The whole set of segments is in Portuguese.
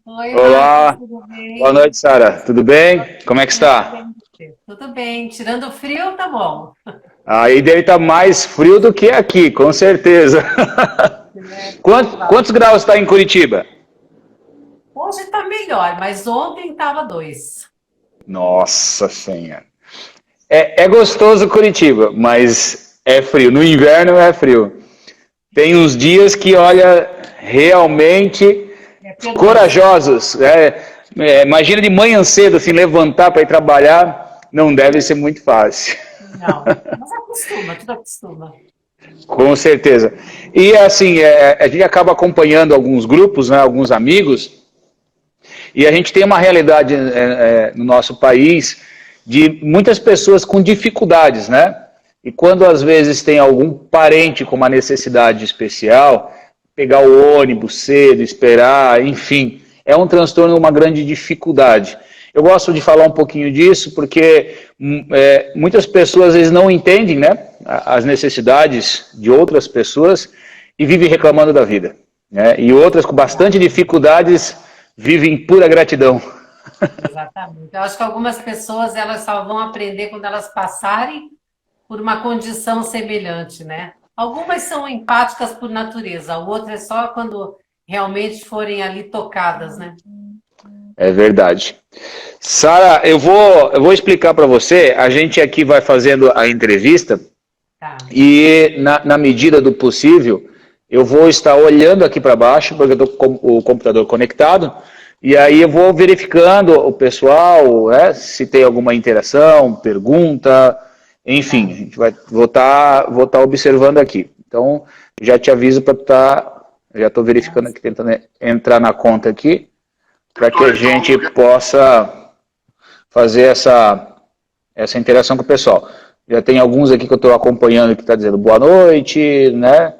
Oi, Marcos, Olá, tudo boa bem? noite, Sara. Tudo bem? Como é que Tudo está? bem. Tudo bem. Tirando o frio, tá bom. Aí deve estar mais frio do que aqui, com certeza. É, Quantos claro. graus está em Curitiba? Hoje tá melhor, mas ontem tava 2. Nossa Senhora. É gostoso Curitiba, mas é frio. No inverno é frio. Tem uns dias que, olha, realmente É penoso. corajosos. Imagina de manhã cedo, assim, levantar para ir trabalhar, não deve ser muito fácil. Não, mas acostuma, tudo acostuma. Com certeza. E assim, a gente acaba acompanhando alguns grupos, né, alguns amigos, e a gente tem uma realidade no nosso país de muitas pessoas com dificuldades, né? E quando às vezes tem algum parente com uma necessidade especial, pegar o ônibus cedo, esperar, enfim, é um transtorno, uma grande dificuldade. Eu gosto de falar um pouquinho disso porque muitas pessoas às vezes não entendem, né, as necessidades de outras pessoas e vivem reclamando da vida, né? E outras com bastante Exatamente. dificuldades vivem em pura gratidão. Exatamente. Eu acho que algumas pessoas elas só vão aprender quando elas passarem por uma condição semelhante, né? Algumas são empáticas por natureza, a outra é só quando realmente forem ali tocadas, né? É verdade. Sara, eu vou explicar para você. A gente aqui vai fazendo a entrevista Tá. e, na medida do possível, eu vou estar olhando aqui para baixo, porque eu estou com o computador conectado, e aí eu vou verificando o pessoal, se tem alguma interação, pergunta, enfim, a Tá. gente vou tá observando aqui. Então, já te aviso para estar, já estou verificando aqui, tentando entrar na conta aqui, para que a gente possa fazer essa interação com o pessoal. Já tem alguns aqui que eu estou acompanhando que está dizendo boa noite, né?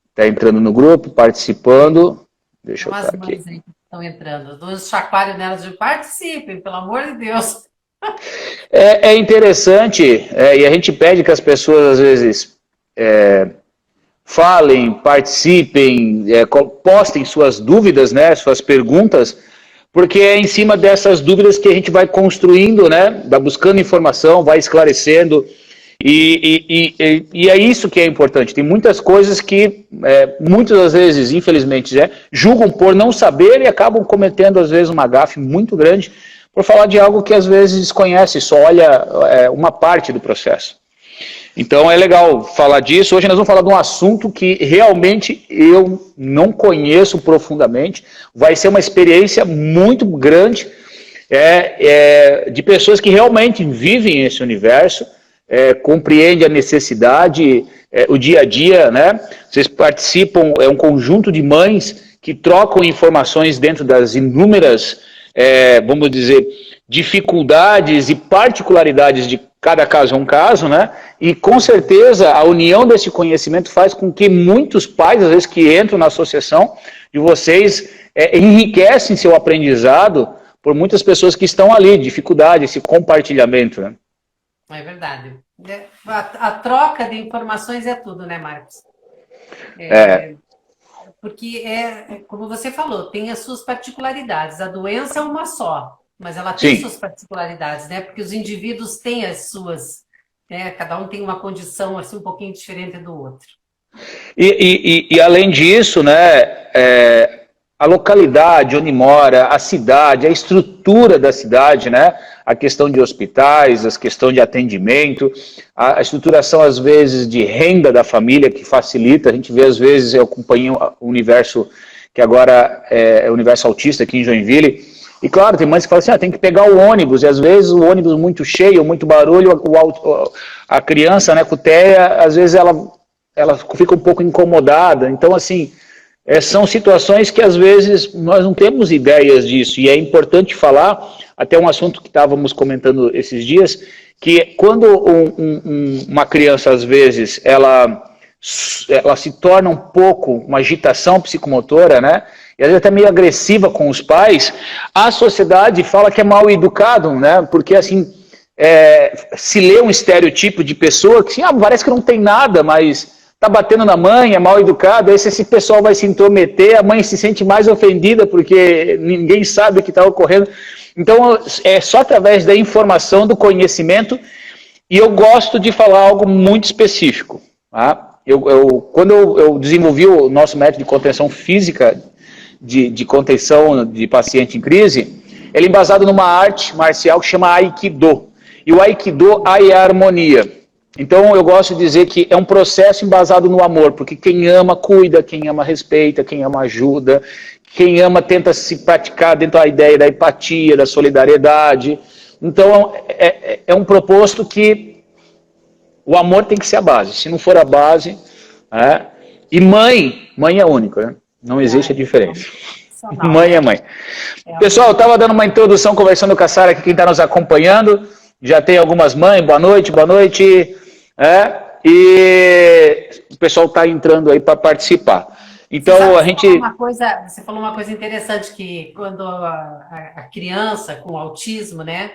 Está entrando no grupo, participando. Deixa São eu as estar aqui. mães aí que estão entrando. Eu dou um chacoalho nelas de participem, pelo amor de Deus. É interessante, e a gente pede que as pessoas, às vezes, falem, participem, postem suas dúvidas, né, suas perguntas, porque é em cima dessas dúvidas que a gente vai construindo, né, vai buscando informação, vai esclarecendo, e é isso que é importante. Tem muitas coisas que, muitas das vezes, infelizmente, julgam por não saber e acabam cometendo, às vezes, uma gafe muito grande por falar de algo que, às vezes, desconhece, só olha uma parte do processo. Então é legal falar disso. Hoje nós vamos falar de um assunto que realmente eu não conheço profundamente. Vai ser uma experiência muito grande de pessoas que realmente vivem esse universo, compreendem a necessidade, o dia a dia, né? Vocês participam, é um conjunto de mães que trocam informações dentro das inúmeras, vamos dizer, dificuldades e particularidades de cada caso é um caso, né? E com certeza a união desse conhecimento faz com que muitos pais, às vezes, que entram na associação de vocês, enriquecem seu aprendizado por muitas pessoas que estão ali, dificuldade, esse compartilhamento, né? É verdade. A troca de informações é tudo, né, Marcos? É, Porque como você falou, tem as suas particularidades. A doença é uma só, mas ela tem sim. suas particularidades, né? Porque os indivíduos têm as suas, né? Cada um tem uma condição assim um pouquinho diferente do outro. E além disso, né, a localidade onde mora, a cidade, a estrutura da cidade, né, a questão de hospitais, a questão de atendimento, a estruturação, às vezes, de renda da família, que facilita. A gente vê, às vezes, eu acompanho o universo, que agora é o universo autista aqui em Joinville, e claro, tem mães que falam assim, tem que pegar o ônibus, e às vezes o ônibus muito cheio, muito barulho, a criança, né, com TEA, às vezes ela fica um pouco incomodada. Então, assim, são situações que às vezes nós não temos ideias disso, e é importante falar, até um assunto que estávamos comentando esses dias, que quando uma criança, às vezes, ela se torna um pouco uma agitação psicomotora, né? E às vezes até meio agressiva com os pais, a sociedade fala que é mal educado, né? Porque assim, se lê um estereotipo de pessoa que assim, parece que não tem nada, mas tá batendo na mãe, é mal educado, aí esse pessoal vai se intrometer, a mãe se sente mais ofendida porque ninguém sabe o que está ocorrendo. Então, é só através da informação, do conhecimento, e eu gosto de falar algo muito específico. Tá? Quando eu desenvolvi o nosso método de contenção física, de contenção de paciente em crise, ele é embasado numa arte marcial que chama Aikido. E o Aikido é a harmonia. Então eu gosto de dizer que é um processo embasado no amor, porque quem ama cuida, quem ama respeita, quem ama ajuda, quem ama tenta se praticar dentro da ideia da empatia, da solidariedade. Então é um proposto que o amor tem que ser a base. Se não for a base... E mãe é único, né? Não existe a diferença. Mãe é mãe. Pessoal, eu estava dando uma introdução, conversando com a Sara, quem está nos acompanhando. Já tem algumas mães, boa noite, boa noite. E o pessoal está entrando aí para participar. Então, a gente... Você falou uma coisa interessante, que quando a criança com autismo, né?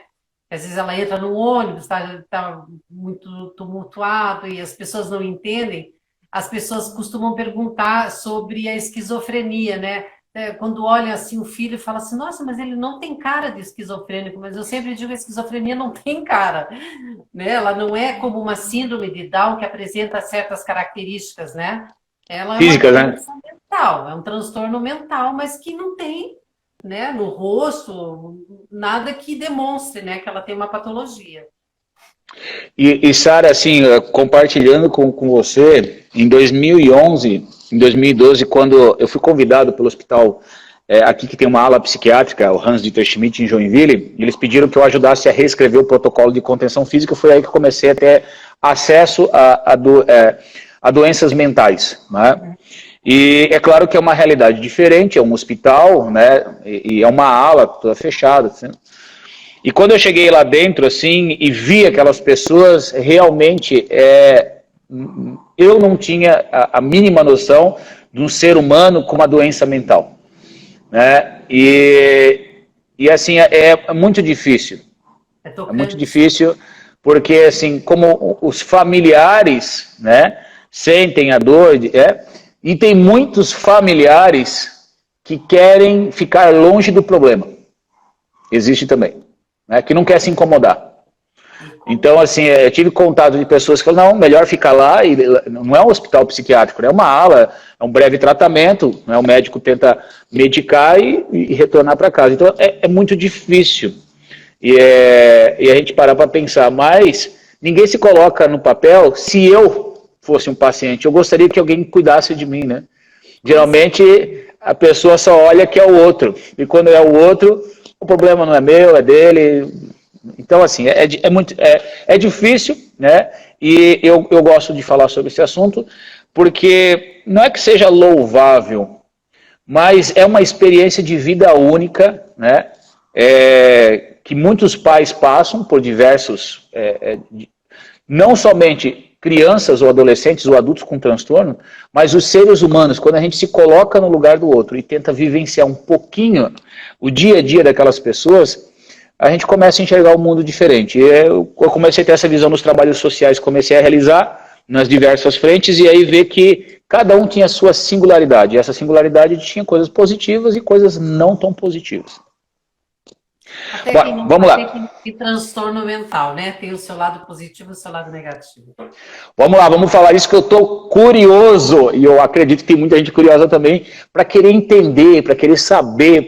Às vezes ela entra no ônibus, está muito tumultuado e as pessoas não entendem. As pessoas costumam perguntar sobre a esquizofrenia, né? Quando olham assim o filho e falam assim, nossa, mas ele não tem cara de esquizofrênico, mas eu sempre digo que a esquizofrenia não tem cara, né? Ela não é como uma síndrome de Down que apresenta certas características, né? Ela física, é uma né? doença mental, é um transtorno mental, mas que não tem, né, no rosto, nada que demonstre, né, que ela tem uma patologia. E Sara, assim, compartilhando com você, em 2011, em 2012, quando eu fui convidado pelo hospital aqui que tem uma ala psiquiátrica, o Hans-Dieter Schmidt, em Joinville, eles pediram que eu ajudasse a reescrever o protocolo de contenção física, foi aí que eu comecei a ter acesso a doenças mentais, né? E é claro que é uma realidade diferente, é um hospital, né? E é uma ala toda fechada, assim. E quando eu cheguei lá dentro, assim, e vi aquelas pessoas, realmente, eu não tinha a mínima noção de um ser humano com uma doença mental, né? E assim, é muito difícil. É muito difícil, porque, assim, como os familiares, né, sentem a dor, e tem muitos familiares que querem ficar longe do problema. Existe também. Né, que não quer se incomodar. Então, assim, eu tive contato de pessoas que falam, não, melhor ficar lá, e não é um hospital psiquiátrico, é uma ala, é um breve tratamento, né, o médico tenta medicar e retornar para casa. Então, é muito difícil. E a gente parar para pensar, mas ninguém se coloca no papel, se eu fosse um paciente, eu gostaria que alguém cuidasse de mim, né? Geralmente, a pessoa só olha que é o outro, e quando é o outro... O problema não é meu, é dele. Então, assim, é difícil, né? E eu gosto de falar sobre esse assunto, porque não é que seja louvável, mas é uma experiência de vida única, né? Que muitos pais passam por diversos... não somente crianças ou adolescentes ou adultos com transtorno, mas os seres humanos, quando a gente se coloca no lugar do outro e tenta vivenciar um pouquinho o dia a dia daquelas pessoas, a gente começa a enxergar o mundo diferente. Eu comecei a ter essa visão nos trabalhos sociais, comecei a realizar nas diversas frentes e aí ver que cada um tinha a sua singularidade. E essa singularidade tinha coisas positivas e coisas não tão positivas. Vamos lá. Tem transtorno mental, né? Tem o seu lado positivo e o seu lado negativo. Vamos lá, vamos falar isso que eu estou curioso, e eu acredito que tem muita gente curiosa também, para querer entender, para querer saber,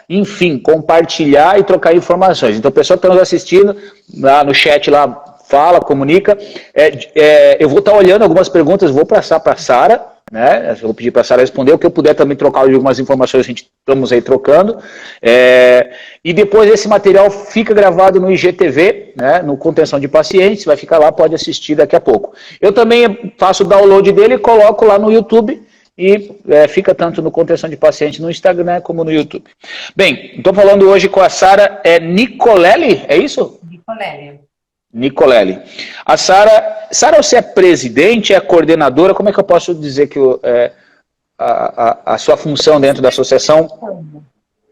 enfim, compartilhar e trocar informações. Então, o pessoal que está nos assistindo, lá no chat, lá, fala, comunica. Eu vou estar olhando algumas perguntas, vou passar para a Sara, né? Eu vou pedir para a Sara responder, o que eu puder também trocar algumas informações, a gente estamos aí trocando. E depois esse material fica gravado no IGTV, né? No Contenção de Pacientes, vai ficar lá, pode assistir daqui a pouco. Eu também faço o download dele e coloco lá no YouTube, e fica tanto no Contenção de Pacientes no Instagram como no YouTube. Bem, estou falando hoje com a Sara Nicolelli, é isso? Nicolelli. A Sara, você é presidente, é coordenadora, como é que eu posso dizer que a sua função dentro da associação?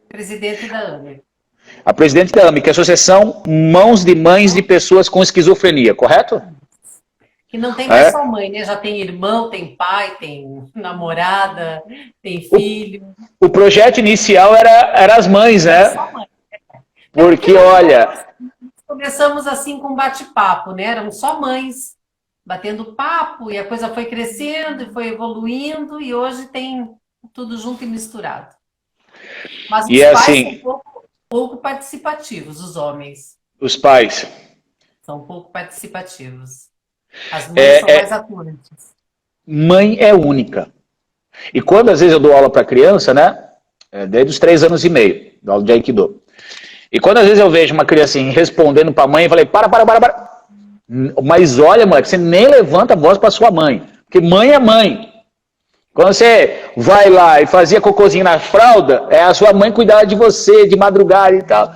Presidente da AME. A presidente da AME, que é a Associação Mãos de Mães de Pessoas com Esquizofrenia, correto? E não tem mais só mãe, né? Já tem irmão, tem pai, tem namorada, tem filho. O projeto inicial era as mães, É né? só mãe. Porque, olha... Começamos assim com um bate-papo, né? Eram só mães batendo papo e a coisa foi crescendo e foi evoluindo e hoje tem tudo junto e misturado. Mas E os é pais são assim, pouco participativos, os homens os pais. são pouco participativos. As mães são mais atuantes. Mãe é única. E quando às vezes eu dou aula para criança, né? Desde os 3 anos e meio, dou aula de Aikido. E quando às vezes eu vejo uma criança assim, respondendo para a mãe, eu falei, para. Mas olha, moleque, você nem levanta a voz para sua mãe. Porque mãe é mãe. Quando você vai lá e fazia cocôzinho na fralda, a sua mãe cuidava de você de madrugada e tal.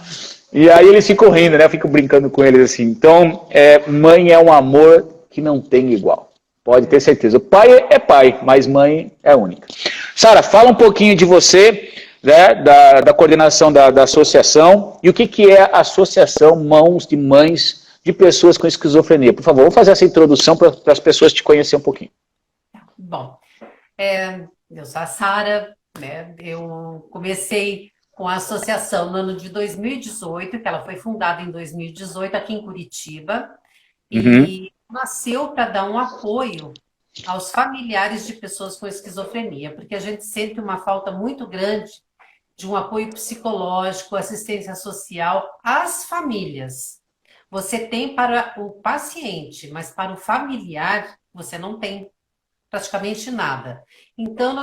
E aí eles ficam rindo, né? Eu fico brincando com eles assim. Então, mãe é um amor que não tem igual. Pode ter certeza. O pai é pai, mas mãe é única. Sara, fala um pouquinho de você, né, da coordenação da associação e o que é a Associação Mãos de Mães de Pessoas com Esquizofrenia. Por favor, vou fazer essa introdução para as pessoas te conhecerem um pouquinho. Bom, eu sou a Sara, né? Eu comecei com a associação no ano de 2018, que ela foi fundada em 2018 aqui em Curitiba, e nasceu para dar um apoio aos familiares de pessoas com esquizofrenia, porque a gente sente uma falta muito grande de um apoio psicológico, assistência social às famílias. Você tem para o paciente, mas para o familiar você não tem praticamente nada. Então,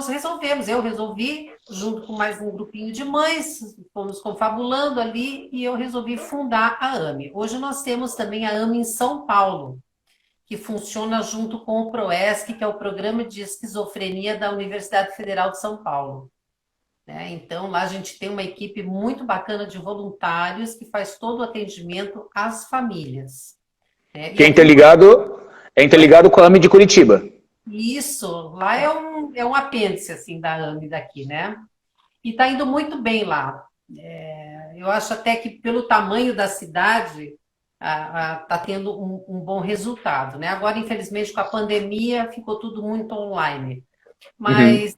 eu resolvi, junto com mais um grupinho de mães, fomos confabulando ali, e eu resolvi fundar a AME. Hoje nós temos também a AME em São Paulo, que funciona junto com o PROESC, que é o Programa de Esquizofrenia da Universidade Federal de São Paulo. Então, lá a gente tem uma equipe muito bacana de voluntários que faz todo o atendimento às famílias. Que é interligado com a AME de Curitiba. Isso, lá é um apêndice assim, da AME daqui, né? E está indo muito bem lá. Eu acho até que pelo tamanho da cidade está tendo um bom resultado, né? Agora, infelizmente, com a pandemia, ficou tudo muito online. Mas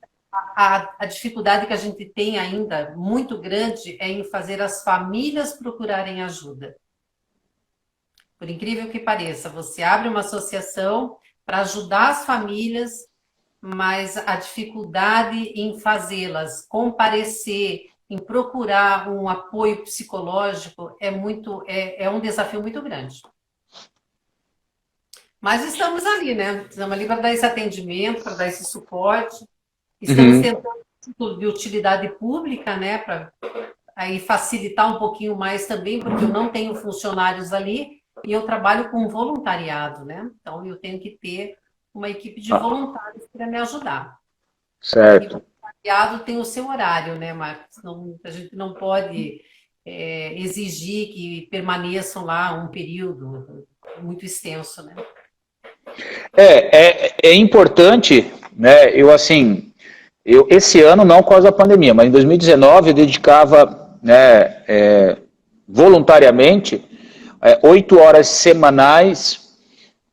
a dificuldade que a gente tem ainda, muito grande, é em fazer as famílias procurarem ajuda. Por incrível que pareça, você abre uma associação para ajudar as famílias, mas a dificuldade em fazê-las comparecer, em procurar um apoio psicológico é um desafio muito grande. Mas estamos ali, né? Estamos ali para dar esse atendimento, para dar esse suporte. Estamos tentando título de utilidade pública, né? Para aí facilitar um pouquinho mais também, porque eu não tenho funcionários ali e eu trabalho com voluntariado, né? Então eu tenho que ter uma equipe de voluntários para me ajudar. Certo. E o voluntariado tem o seu horário, né, Marcos? A gente não pode exigir que permaneçam lá um período muito extenso, né? É importante, né? Eu esse ano não por causa da pandemia, mas em 2019 eu dedicava, né, voluntariamente 8 horas semanais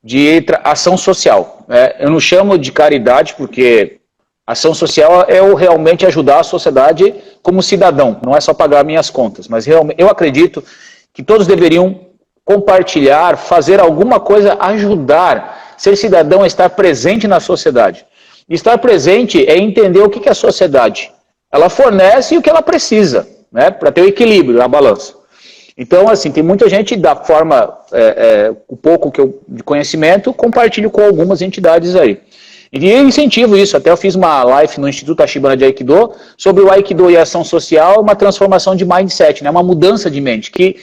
de ação social. Eu não chamo de caridade porque ação social é realmente ajudar a sociedade como cidadão, não é só pagar minhas contas, mas realmente eu acredito que todos deveriam compartilhar, fazer alguma coisa, ajudar, ser cidadão é estar presente na sociedade. Estar presente é entender o que é a sociedade. Ela fornece o que ela precisa, né, para ter o equilíbrio na balança. Então, assim, tem muita gente da forma, o pouco que eu de conhecimento, compartilho com algumas entidades aí. E eu incentivo isso, até eu fiz uma live no Instituto Ashibana de Aikido, sobre o Aikido e a ação social, uma transformação de mindset, né, uma mudança de mente, que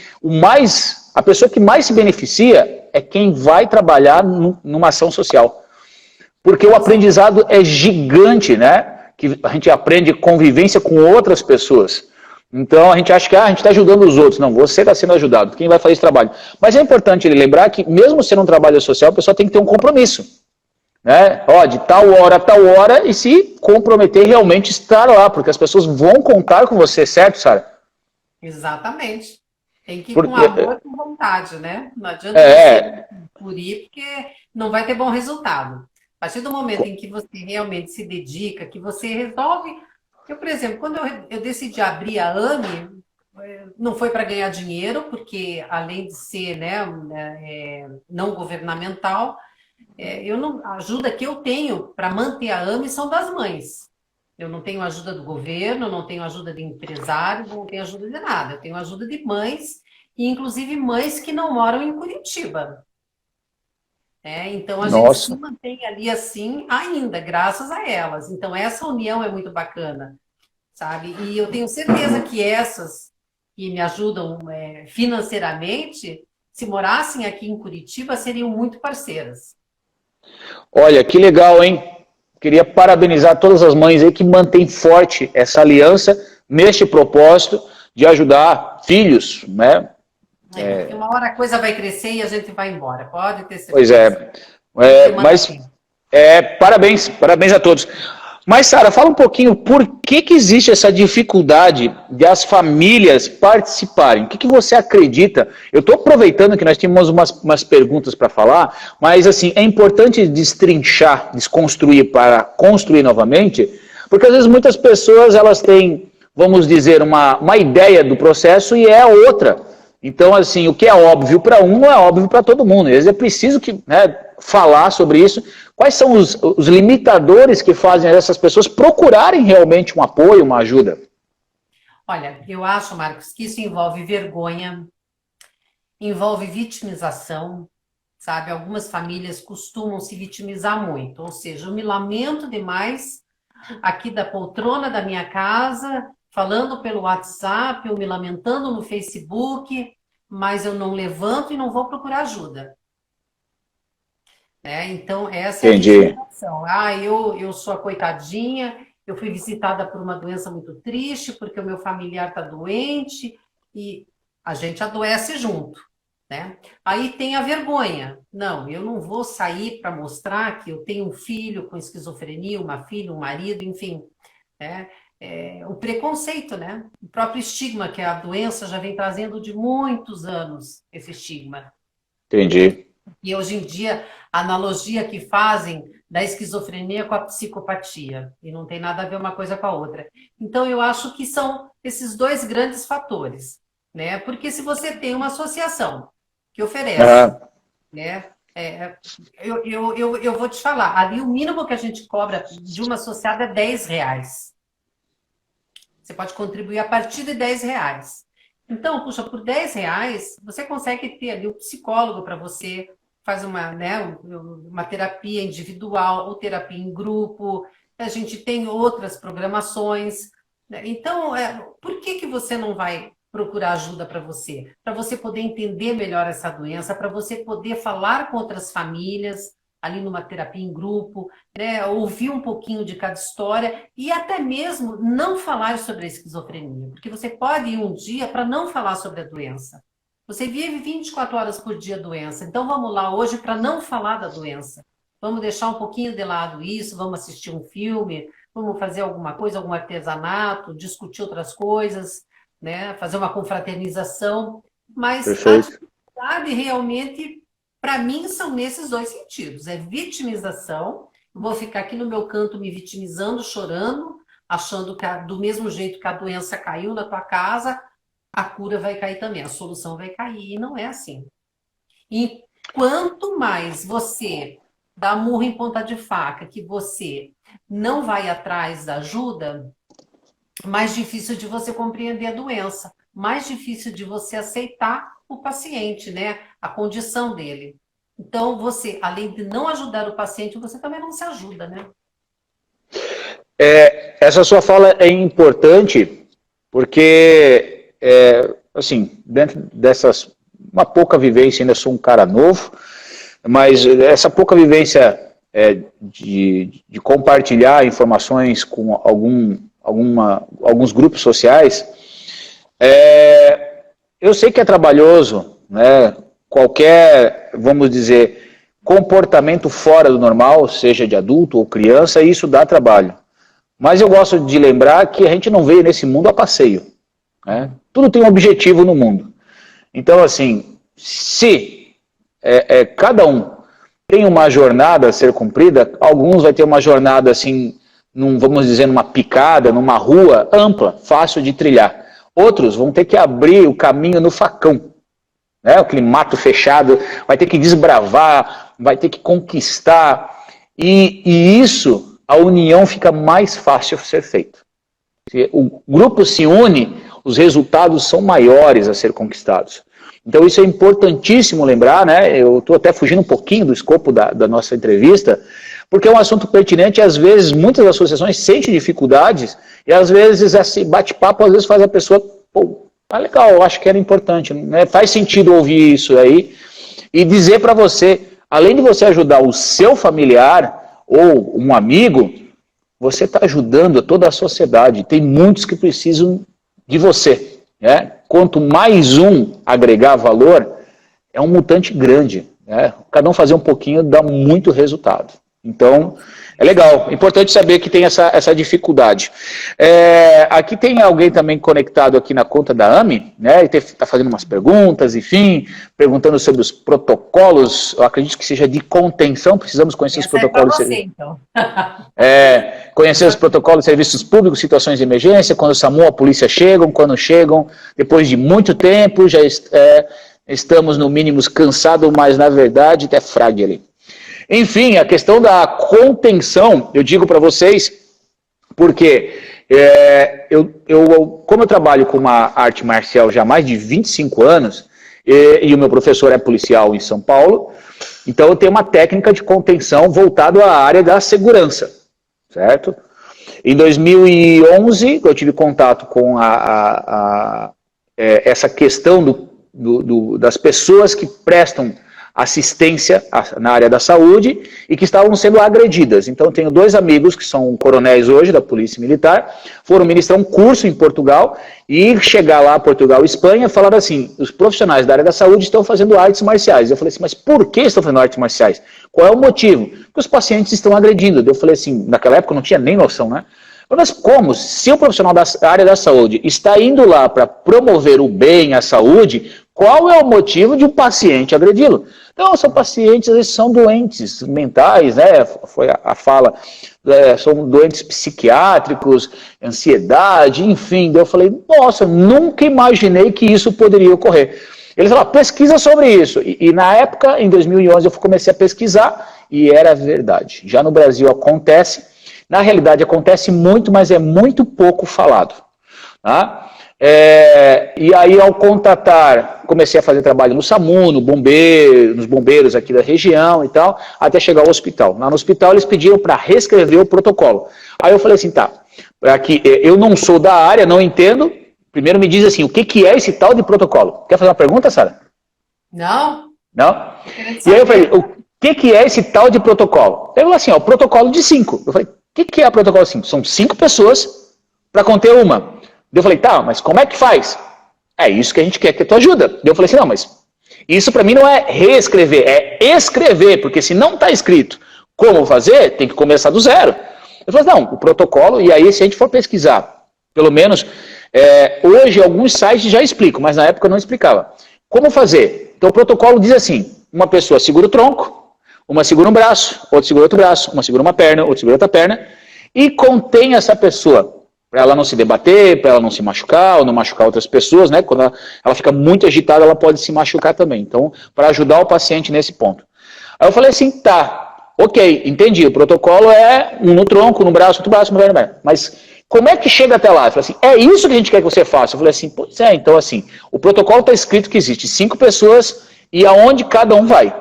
a pessoa que mais se beneficia é quem vai trabalhar numa ação social. Porque o aprendizado é gigante, né? Que a gente aprende convivência com outras pessoas. Então a gente acha que a gente está ajudando os outros. Não, você está sendo ajudado. Quem vai fazer esse trabalho? Mas é importante ele lembrar que, mesmo sendo um trabalho social, a pessoa tem que ter um compromisso. Né? De tal hora, e se comprometer realmente estar lá, porque as pessoas vão contar com você, certo, Sara? Exatamente. Tem que ir com amor e com vontade, né? Não adianta você por ir, porque não vai ter bom resultado. A partir do momento em que você realmente se dedica, que você resolve... Eu, por exemplo, quando eu decidi abrir a AME, não foi para ganhar dinheiro, porque além de ser, né, não governamental, a ajuda que eu tenho para manter a AME são das mães. Eu não tenho ajuda do governo, não tenho ajuda de empresário, não tenho ajuda de nada. Eu tenho ajuda de mães, e inclusive mães que não moram em Curitiba. Então a gente se Nossa. mantém ali assim ainda, graças a elas. Então essa união é muito bacana, sabe? E eu tenho certeza que essas que me ajudam financeiramente, se morassem aqui em Curitiba, seriam muito parceiras. Olha, que legal, hein? Queria parabenizar todas as mães aí que mantêm forte essa aliança neste propósito de ajudar filhos, né? Porque uma hora a coisa vai crescer e a gente vai embora, pode ter certeza. Pois é. Mas parabéns, parabéns a todos. Mas, Sara, fala um pouquinho por que existe essa dificuldade de as famílias participarem. O que você acredita? Eu estou aproveitando que nós tínhamos umas perguntas para falar, mas assim, é importante destrinchar, desconstruir para construir novamente, porque às vezes muitas pessoas elas têm, vamos dizer, uma ideia do processo e é outra. Então, assim, o que é óbvio para um não é óbvio para todo mundo. Às vezes é preciso falar sobre isso. Quais são os limitadores que fazem essas pessoas procurarem realmente um apoio, uma ajuda? Olha, eu acho, Marcos, que isso envolve vergonha, envolve vitimização, sabe? Algumas famílias costumam se vitimizar muito, ou seja, eu me lamento demais aqui da poltrona da minha casa, falando pelo WhatsApp, eu me lamentando no Facebook, mas eu não levanto e não vou procurar ajuda. Então, essa é a vitimização. Eu sou a coitadinha, eu fui visitada por uma doença muito triste, porque o meu familiar está doente, e a gente adoece junto. Aí tem a vergonha. Não, eu não vou sair para mostrar que eu tenho um filho com esquizofrenia, uma filha, um marido, enfim. O preconceito, o próprio estigma que a doença já vem trazendo de muitos anos, esse estigma. Entendi. E hoje em dia, a analogia que fazem da esquizofrenia com a psicopatia, e não tem nada a ver uma coisa com a outra. Então, eu acho que são esses dois grandes fatores, Porque se você tem uma associação que oferece, eu vou te falar, ali o mínimo que a gente cobra de uma associada é R$10. Você pode contribuir a partir de R$10. Então, puxa, por R$10, você consegue ter ali o psicólogo para você, faz uma terapia individual ou terapia em grupo, a gente tem outras programações. Então, por que você não vai procurar ajuda para você? Para você poder entender melhor essa doença, para você poder falar com outras famílias, ali numa terapia em grupo, ouvir um pouquinho de cada história e até mesmo não falar sobre a esquizofrenia, porque você pode ir um dia para não falar sobre a doença. Você vive 24 horas por dia a doença, então vamos lá hoje para não falar da doença. Vamos deixar um pouquinho de lado isso, vamos assistir um filme, vamos fazer alguma coisa, algum artesanato, discutir outras coisas, fazer uma confraternização, mas Perfeito. a dificuldade realmente... Para mim, são nesses dois sentidos. É vitimização, eu vou ficar aqui no meu canto me vitimizando, chorando, achando que do mesmo jeito que a doença caiu na tua casa, a cura vai cair também, a solução vai cair, e não é assim. E quanto mais você dá murro em ponta de faca, que você não vai atrás da ajuda, mais difícil de você compreender a doença, mais difícil de você aceitar o paciente, a condição dele. Então, você, além de não ajudar o paciente, você também não se ajuda, Essa sua fala é importante, porque, assim, dentro dessas, uma pouca vivência, ainda sou um cara novo, mas essa pouca vivência de compartilhar informações com alguns grupos sociais, eu sei que é trabalhoso, qualquer, vamos dizer, comportamento fora do normal, seja de adulto ou criança, isso dá trabalho. Mas eu gosto de lembrar que a gente não veio nesse mundo a passeio. Tudo tem um objetivo no mundo. Então, assim, se cada um tem uma jornada a ser cumprida. Alguns vai ter uma jornada assim, vamos dizer, numa picada, numa rua ampla, fácil de trilhar. Outros vão ter que abrir o caminho no facão, né? Aquele mato fechado, vai ter que desbravar, vai ter que conquistar. E isso, a união fica mais fácil de ser feita. Se o grupo se une, os resultados são maiores a ser conquistados. Então isso é importantíssimo lembrar, né? Eu estou até fugindo um pouquinho do escopo da nossa entrevista, porque é um assunto pertinente e às vezes muitas associações sentem dificuldades e às vezes esse bate-papo às vezes faz a pessoa, pô, legal, eu acho que era importante, né? Faz sentido ouvir isso aí e dizer para você, além de você ajudar o seu familiar ou um amigo, você está ajudando toda a sociedade. Tem muitos que precisam de você, né? Quanto mais um agregar valor, é um mutante grande, né? Cada um fazer um pouquinho dá muito resultado. Então, é legal. É importante saber que tem essa dificuldade. Aqui tem alguém também conectado aqui na conta da AMI, né? Está fazendo umas perguntas, enfim, perguntando sobre os protocolos, eu acredito que seja de contenção, precisamos conhecer os protocolos. Essa é pra você, então. Conhecer os protocolos de serviços públicos, situações de emergência, quando o SAMU, a polícia chegam, quando chegam, depois de muito tempo, já estamos no mínimo cansados, mas na verdade até frágil ali. Enfim, a questão da contenção, eu digo para vocês, porque como eu trabalho com uma arte marcial já há mais de 25 anos, e o meu professor é policial em São Paulo, então eu tenho uma técnica de contenção voltada à área da segurança, certo? Em 2011, eu tive contato com essa questão das pessoas que prestam assistência na área da saúde e que estavam sendo agredidas. Então eu tenho 2 amigos que são coronéis hoje da Polícia Militar, foram ministrar um curso em Portugal e chegar lá, Portugal e Espanha, falaram assim, os profissionais da área da saúde estão fazendo artes marciais. Eu falei assim, mas por que estão fazendo artes marciais? Qual é o motivo? Porque os pacientes estão agredindo. Eu falei assim, naquela época eu não tinha nem noção, né? Mas como? Se o profissional da área da saúde está indo lá para promover o bem, a saúde, qual é o motivo de um paciente agredi-lo? Então, são pacientes, eles são doentes mentais, né? Foi a fala, são doentes psiquiátricos, ansiedade, enfim. Eu falei, nossa, nunca imaginei que isso poderia ocorrer. Eles falaram, pesquisa sobre isso. E na época, em 2011, eu comecei a pesquisar e era verdade. Já no Brasil acontece. Na realidade acontece muito, mas é muito pouco falado. Tá? E aí ao contatar, comecei a fazer trabalho no SAMU, nos bombeiros aqui da região e tal, até chegar ao hospital. Lá no hospital eles pediram para reescrever o protocolo. Aí eu falei assim, tá, aqui, eu não sou da área, não entendo, primeiro me diz assim, o que é esse tal de protocolo? Quer fazer uma pergunta, Sara? Não. Não? E aí eu falei, o que é esse tal de protocolo? Ele falou assim, o protocolo de 5. Eu falei, o que é o protocolo 5? São 5 pessoas para conter uma. Eu falei, tá, mas como é que faz? É isso que a gente quer que tu ajuda. Eu falei assim, não, mas isso para mim não é reescrever, é escrever, porque se não está escrito como fazer, tem que começar do zero. Eu falei, não, o protocolo, e aí se a gente for pesquisar, pelo menos, hoje alguns sites já explicam, mas na época eu não explicava. Como fazer? Então o protocolo diz assim, uma pessoa segura o tronco, uma segura um braço, outra segura outro braço, uma segura uma perna, outra segura outra perna, e contém essa pessoa, para ela não se debater, para ela não se machucar, ou não machucar outras pessoas, né? Quando ela fica muito agitada, ela pode se machucar também. Então, para ajudar o paciente nesse ponto. Aí eu falei assim, tá, ok, entendi, o protocolo é um no tronco, no braço, outro braço, uma perna, mas como é que chega até lá? Eu falei assim, é isso que a gente quer que você faça. Eu falei assim, pois é, então assim, o protocolo está escrito que existe 5 pessoas e aonde cada um vai.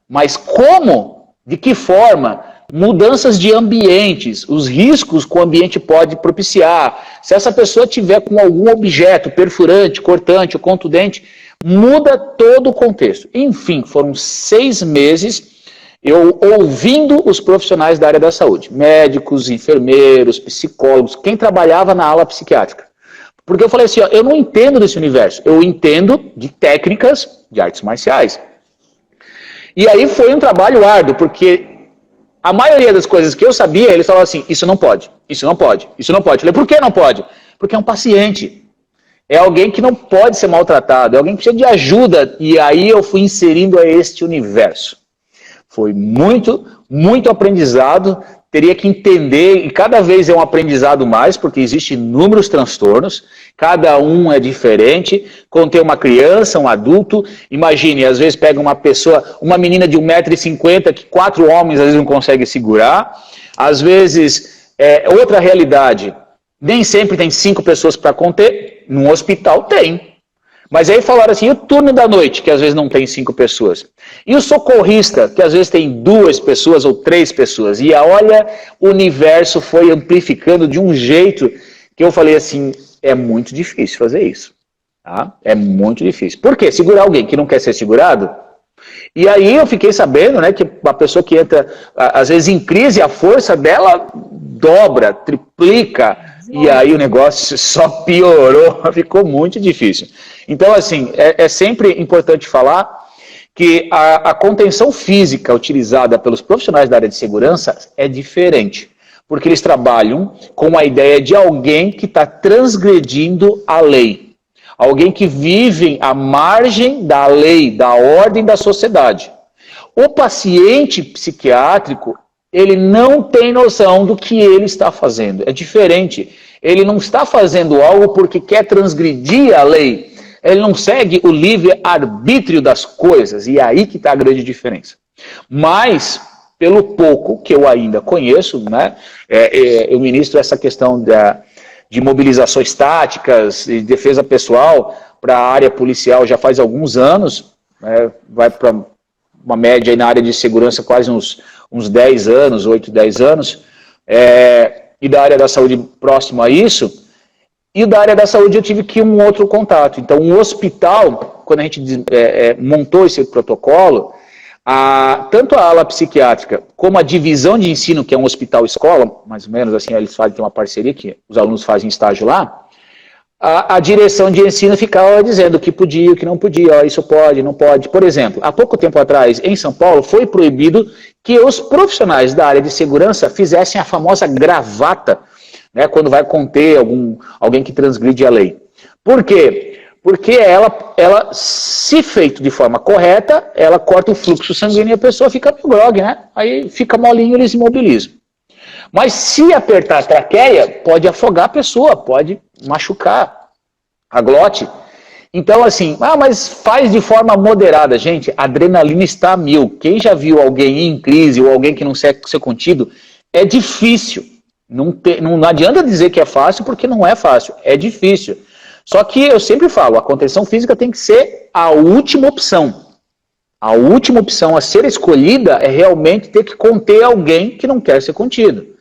Mas como, de que forma, mudanças de ambientes, os riscos que o ambiente pode propiciar, se essa pessoa tiver com algum objeto perfurante, cortante ou contundente, muda todo o contexto. Enfim, foram 6 meses eu ouvindo os profissionais da área da saúde, médicos, enfermeiros, psicólogos, quem trabalhava na ala psiquiátrica. Porque eu falei assim, ó, eu não entendo desse universo, eu entendo de técnicas de artes marciais. E aí foi um trabalho árduo, porque a maioria das coisas que eu sabia, eles falavam assim, isso não pode, isso não pode, isso não pode. Eu falei, por que não pode? Porque é um paciente. é alguém que não pode ser maltratado, é alguém que precisa de ajuda, e aí eu fui inserindo a este universo. Foi muito, muito aprendizado, teria que entender, e cada vez é um aprendizado mais, porque existem inúmeros transtornos, cada um é diferente. Quando tem uma criança, um adulto, imagine, às vezes pega uma pessoa, uma menina de 1,50 m que 4 homens às vezes não conseguem segurar, às vezes, outra realidade, nem sempre tem 5 pessoas para conter, num hospital tem. Mas aí falaram assim, e o turno da noite, que às vezes não tem 5 pessoas? E o socorrista, que às vezes tem 2 pessoas ou 3 pessoas? E olha, o universo foi amplificando de um jeito que eu falei assim, é muito difícil fazer isso. Tá? É muito difícil. Por quê? Segurar alguém que não quer ser segurado? E aí eu fiquei sabendo, né, que a pessoa que entra, às vezes em crise, a força dela dobra, triplica, e aí o negócio só piorou, ficou muito difícil. Então, assim, é sempre importante falar que a contenção física utilizada pelos profissionais da área de segurança é diferente, porque eles trabalham com a ideia de alguém que está transgredindo a lei. Alguém que vive à margem da lei, da ordem da sociedade. O paciente psiquiátrico, ele não tem noção do que ele está fazendo. É diferente. Ele não está fazendo algo porque quer transgredir a lei. Ele não segue o livre-arbítrio das coisas. E é aí que está a grande diferença. Mas, pelo pouco que eu ainda conheço, né, eu ministro essa questão de mobilizações táticas e defesa pessoal para a área policial já faz alguns anos, né, vai para uma média aí na área de segurança quase uns 10 anos, 8, 10 anos, e da área da saúde próximo a isso, e da área da saúde eu tive que um outro contato. Então, um hospital, quando a gente montou esse protocolo, tanto a ala psiquiátrica como a divisão de ensino, que é um hospital-escola, mais ou menos assim, eles fazem uma parceria que os alunos fazem estágio lá, a direção de ensino ficava dizendo o que podia, o que não podia, isso pode, não pode. Por exemplo, há pouco tempo atrás, em São Paulo, foi proibido que os profissionais da área de segurança fizessem a famosa gravata, né, quando vai conter alguém que transgride a lei. Por quê? Porque ela, se feito de forma correta, ela corta o fluxo sanguíneo e a pessoa fica no grog, né? Aí fica molinho e eles imobilizam. Mas se apertar a traqueia, pode afogar a pessoa, pode machucar a glote. Então, assim, mas faz de forma moderada. Gente, a adrenalina está a 1000. Quem já viu alguém em crise ou alguém que não ser contido, é difícil. Não adianta dizer que é fácil, porque não é fácil, é difícil. Só que eu sempre falo, a contenção física tem que ser a última opção. A última opção a ser escolhida é realmente ter que conter alguém que não quer ser contido.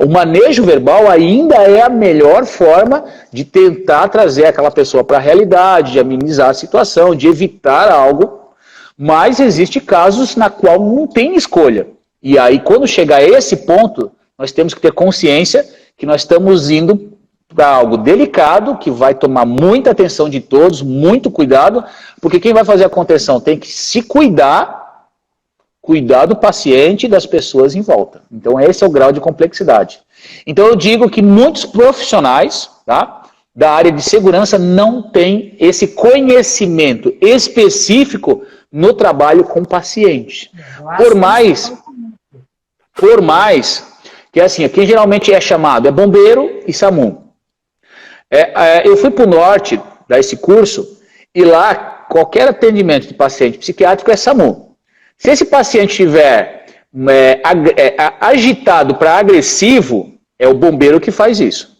O manejo verbal ainda é a melhor forma de tentar trazer aquela pessoa para a realidade, de amenizar a situação, de evitar algo, mas existem casos na qual não tem escolha. E aí, quando chegar a esse ponto, nós temos que ter consciência que nós estamos indo para algo delicado, que vai tomar muita atenção de todos, muito cuidado, porque quem vai fazer a contenção tem que se cuidar do paciente e das pessoas em volta. Então esse é o grau de complexidade. Então eu digo que muitos profissionais, tá, da área de segurança não têm esse conhecimento específico no trabalho com pacientes. Por mais que assim, quem geralmente é chamado é bombeiro e SAMU. Eu fui para o norte dar esse curso e lá qualquer atendimento de paciente psiquiátrico é SAMU. Se esse paciente estiver agitado para agressivo, é o bombeiro que faz isso.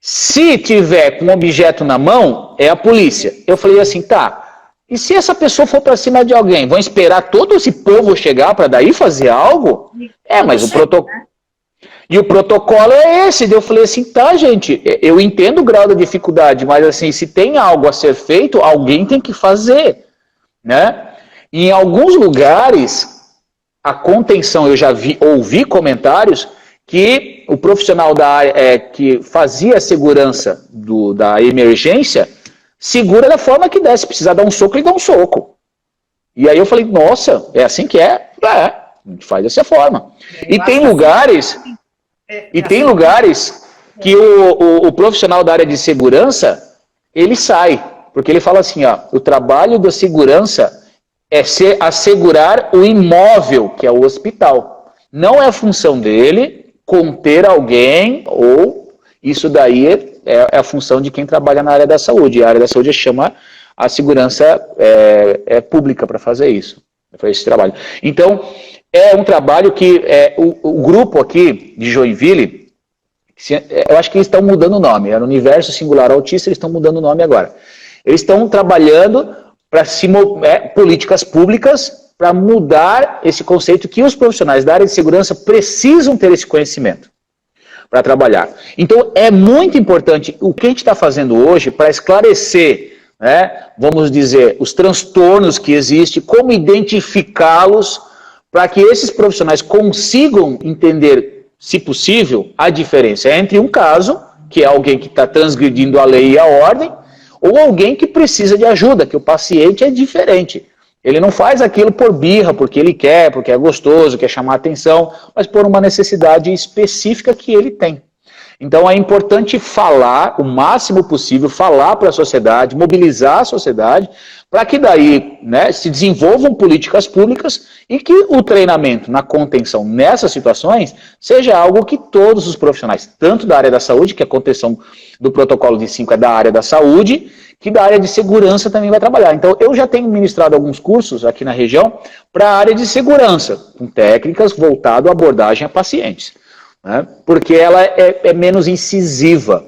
Se tiver com um objeto na mão, é a polícia. Eu falei assim, tá, e se essa pessoa for para cima de alguém, vão esperar todo esse povo chegar para daí fazer algo? Mas o protocolo... E o protocolo é esse. Eu falei assim, tá, gente, eu entendo o grau da dificuldade, mas assim, se tem algo a ser feito, alguém tem que fazer, né? Em alguns lugares, a contenção, eu já ouvi comentários que o profissional da área que fazia a segurança da emergência segura da forma que der. Se precisar dar um soco, ele dá um soco. E aí eu falei, nossa, é assim que é? A gente faz dessa forma. E tem lugares que o profissional da área de segurança, ele sai, porque ele fala assim, ó, o trabalho da segurança é assegurar o imóvel, que é o hospital. Não é a função dele conter alguém, ou isso daí é a função de quem trabalha na área da saúde. A área da saúde chama a segurança pública para fazer isso, para fazer esse trabalho. Então, é um trabalho que o grupo aqui de Joinville, eu acho que eles estão mudando o nome, era Universo Singular Autista, eles estão mudando o nome agora. Eles estão trabalhando para políticas públicas para mudar esse conceito que os profissionais da área de segurança precisam ter esse conhecimento para trabalhar. Então, é muito importante o que a gente está fazendo hoje para esclarecer, né, vamos dizer, os transtornos que existem, como identificá-los, para que esses profissionais consigam entender, se possível, a diferença entre um caso, que é alguém que está transgredindo a lei e a ordem, ou alguém que precisa de ajuda, que o paciente é diferente. Ele não faz aquilo por birra, porque ele quer, porque é gostoso, quer chamar atenção, mas por uma necessidade específica que ele tem. Então é importante falar o máximo possível, falar para a sociedade, mobilizar a sociedade, para que daí, né, se desenvolvam políticas públicas e que o treinamento na contenção nessas situações seja algo que todos os profissionais, tanto da área da saúde, que a contenção do protocolo de 5 é da área da saúde, que da área de segurança também vai trabalhar. Então eu já tenho ministrado alguns cursos aqui na região para a área de segurança, com técnicas voltadas à abordagem a pacientes. Né? Porque ela é menos incisiva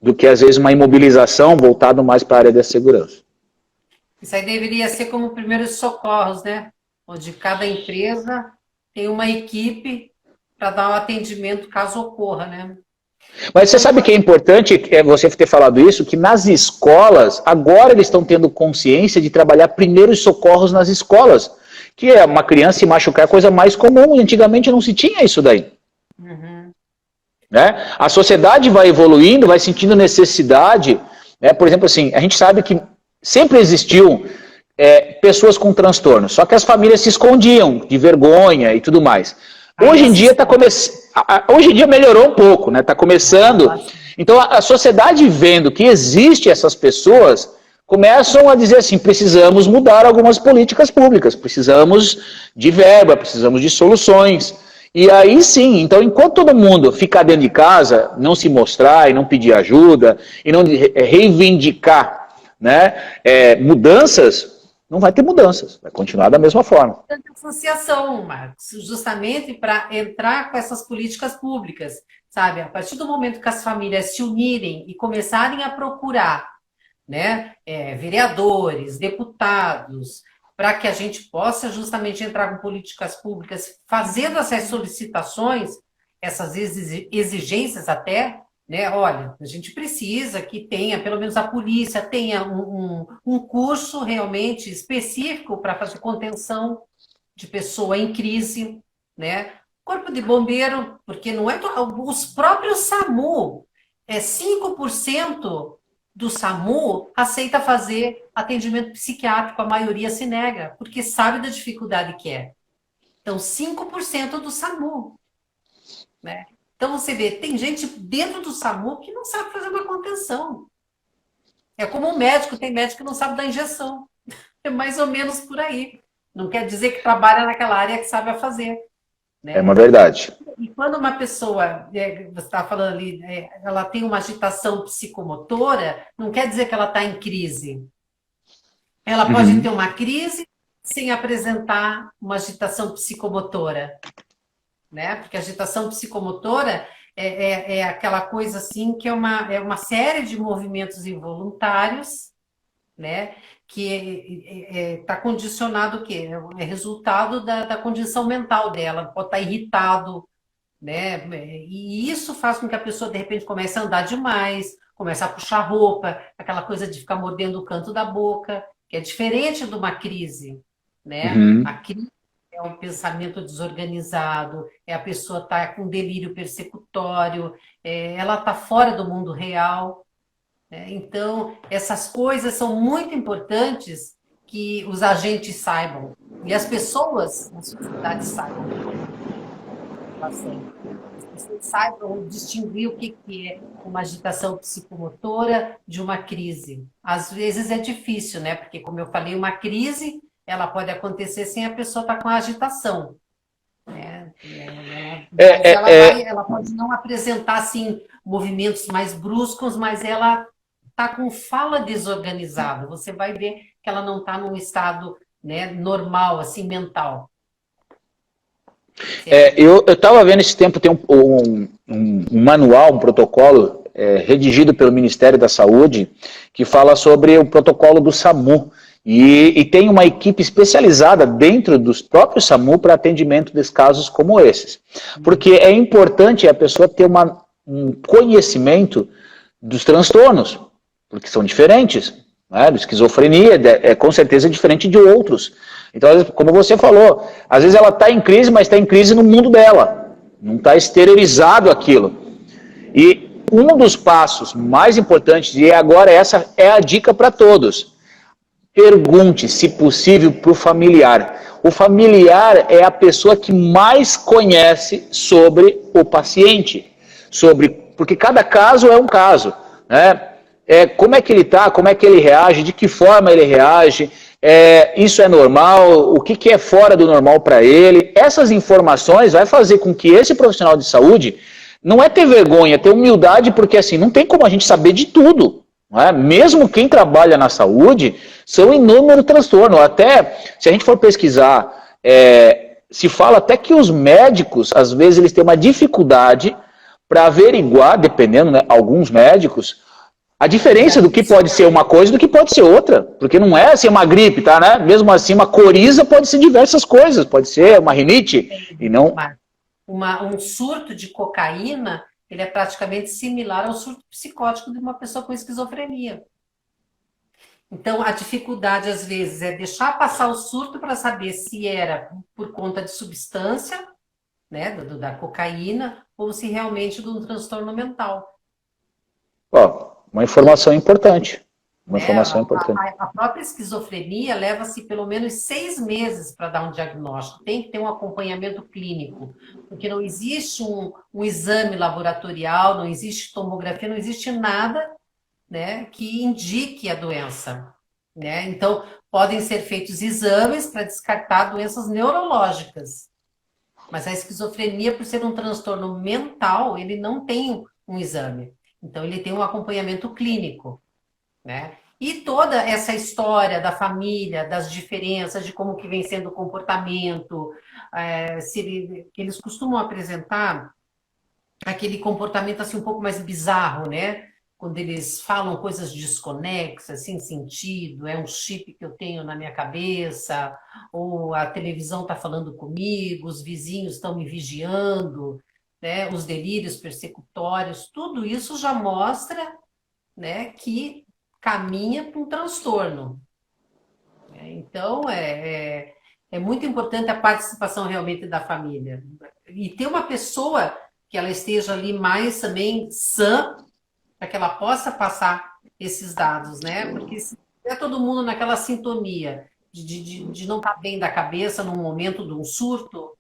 do que, às vezes, uma imobilização voltada mais para a área da segurança. Isso aí deveria ser como primeiros socorros, né? Onde cada empresa tem uma equipe para dar um atendimento caso ocorra, né? Mas você sabe que é importante você ter falado isso, que nas escolas, agora eles estão tendo consciência de trabalhar primeiros socorros nas escolas, que é uma criança se machucar é a coisa mais comum, antigamente não se tinha isso daí. Uhum. Né? A sociedade vai evoluindo, vai sentindo necessidade, né? Por exemplo, assim, a gente sabe que sempre existiu pessoas com transtorno, só que as famílias se escondiam de vergonha e tudo mais. Hoje em dia hoje em dia melhorou um pouco, né? Está começando. Então a sociedade vendo que existe essas pessoas, começam a dizer assim, precisamos mudar algumas políticas públicas, precisamos de verba, precisamos de soluções. E aí sim, então enquanto todo mundo ficar dentro de casa, não se mostrar e não pedir ajuda, e não reivindicar, né, mudanças, não vai ter mudanças, vai continuar da mesma forma. Associação, Marcos, justamente para entrar com essas políticas públicas, sabe? A partir do momento que as famílias se unirem e começarem a procurar, né, vereadores, deputados, para que a gente possa justamente entrar com políticas públicas, fazendo essas solicitações, essas exigências até, né? Olha, a gente precisa que tenha, pelo menos a polícia tenha um curso realmente específico para fazer contenção de pessoa em crise, né? Corpo de bombeiro, porque não é os próprios SAMU, 5% do SAMU aceita fazer atendimento psiquiátrico, a maioria se nega, porque sabe da dificuldade que é. Então, 5% do SAMU, né? Então, você vê, tem gente dentro do SAMU que não sabe fazer uma contenção. É como um médico, tem médico que não sabe dar injeção. É mais ou menos por aí. Não quer dizer que trabalha naquela área que sabe a fazer. Né? É uma verdade. E quando uma pessoa, você está falando ali, ela tem uma agitação psicomotora, não quer dizer que ela está em crise. Ela pode ter uma crise sem apresentar uma agitação psicomotora. Né? Porque a agitação psicomotora é aquela coisa assim que é uma série de movimentos involuntários, né? Que está condicionado o quê? É resultado da condição mental dela, pode estar irritado, né? E isso faz com que a pessoa, de repente, comece a andar demais, comece a puxar roupa, aquela coisa de ficar mordendo o canto da boca, que é diferente de uma crise, né? A crise é um pensamento desorganizado, a pessoa está com delírio persecutório, ela está fora do mundo real. Então, essas coisas são muito importantes que os agentes saibam, e as pessoas na sociedade saibam. As vocês saibam distinguir o que é uma agitação psicomotora de uma crise. Às vezes é difícil, né? Porque, como eu falei, uma crise, ela pode acontecer sem a pessoa estar com a agitação. Né? Ela pode não apresentar, assim, movimentos mais bruscos, mas ela está com fala desorganizada. Você vai ver que ela não está num estado, né, normal, assim, mental. Eu estava vendo esse tempo, tem um manual, um protocolo redigido pelo Ministério da Saúde, que fala sobre o protocolo do SAMU. E tem uma equipe especializada dentro dos próprios SAMU para atendimento de casos como esses. Porque é importante a pessoa ter um conhecimento dos transtornos, porque são diferentes. Né? Esquizofrenia é com certeza diferente de outros. Então, como você falou, às vezes ela está em crise, mas está em crise no mundo dela. Não está exteriorizado aquilo. E um dos passos mais importantes, e agora essa é a dica para todos, pergunte, se possível, para o familiar. O familiar é a pessoa que mais conhece sobre o paciente. Porque cada caso é um caso. Né? Como é que ele está, como é que ele reage, de que forma ele reage, isso é normal, o que é fora do normal para ele. Essas informações vai fazer com que esse profissional de saúde não é ter vergonha, é ter humildade, porque assim, não tem como a gente saber de tudo. Não é? Mesmo quem trabalha na saúde, são inúmeros transtornos. Até, se a gente for pesquisar, se fala até que os médicos, às vezes, eles têm uma dificuldade para averiguar, dependendo, né, alguns médicos, a diferença do que pode ser uma coisa e do que pode ser outra. Porque não é assim uma gripe, tá, né? Mesmo assim, uma coriza pode ser diversas coisas. Pode ser uma rinite e não... Um surto de cocaína, ele é praticamente similar ao surto psicótico de uma pessoa com esquizofrenia. Então, a dificuldade, às vezes, é deixar passar o surto para saber se era por conta de substância, né, da cocaína, ou se realmente de um transtorno mental. Uma informação importante. Uma informação importante. A própria esquizofrenia leva-se pelo menos 6 meses para dar um diagnóstico. Tem que ter um acompanhamento clínico, porque não existe um exame laboratorial, não existe tomografia, não existe nada, né, que indique a doença. Né? Então, podem ser feitos exames para descartar doenças neurológicas. Mas a esquizofrenia, por ser um transtorno mental, ele não tem um exame. Então, ele tem um acompanhamento clínico, né? E toda essa história da família, das diferenças, de como que vem sendo o comportamento, que eles costumam apresentar aquele comportamento assim um pouco mais bizarro, né? Quando eles falam coisas desconexas, sem sentido, é um chip que eu tenho na minha cabeça, ou a televisão está falando comigo, os vizinhos estão me vigiando, né, os delírios persecutórios, tudo isso já mostra, né, que caminha para um transtorno. Então, é muito importante a participação realmente da família. E ter uma pessoa que ela esteja ali mais também sã, para que ela possa passar esses dados, né? Porque se é todo mundo naquela sintonia de não estar bem da cabeça num momento de um surto,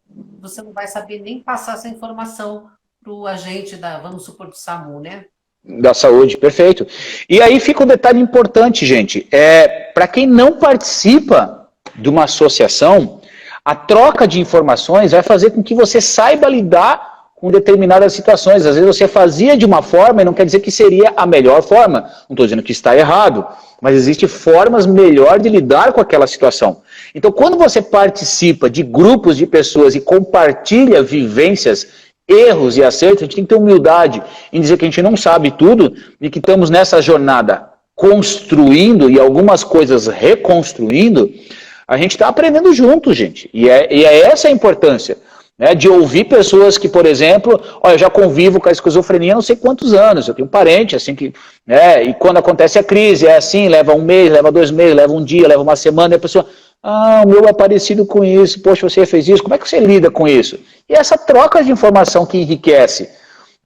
você não vai saber nem passar essa informação para o agente vamos supor, do SAMU, né? Da saúde, perfeito. E aí fica um detalhe importante, gente. Para quem não participa de uma associação, a troca de informações vai fazer com que você saiba lidar com determinadas situações. Às vezes você fazia de uma forma e não quer dizer que seria a melhor forma. Não estou dizendo que está errado, mas existem formas melhor de lidar com aquela situação. Então, quando você participa de grupos de pessoas e compartilha vivências, erros e acertos, a gente tem que ter humildade em dizer que a gente não sabe tudo e que estamos nessa jornada construindo e algumas coisas reconstruindo, a gente está aprendendo junto, gente. E é essa a importância. Né, de ouvir pessoas que, por exemplo, eu já convivo com a esquizofrenia há não sei quantos anos, eu tenho um parente assim que, né, e quando acontece a crise, é assim, leva 1 mês, leva 2 meses, leva um dia, leva uma semana, e a pessoa, o meu é parecido com isso, poxa, você fez isso, como é que você lida com isso? E essa troca de informação que enriquece,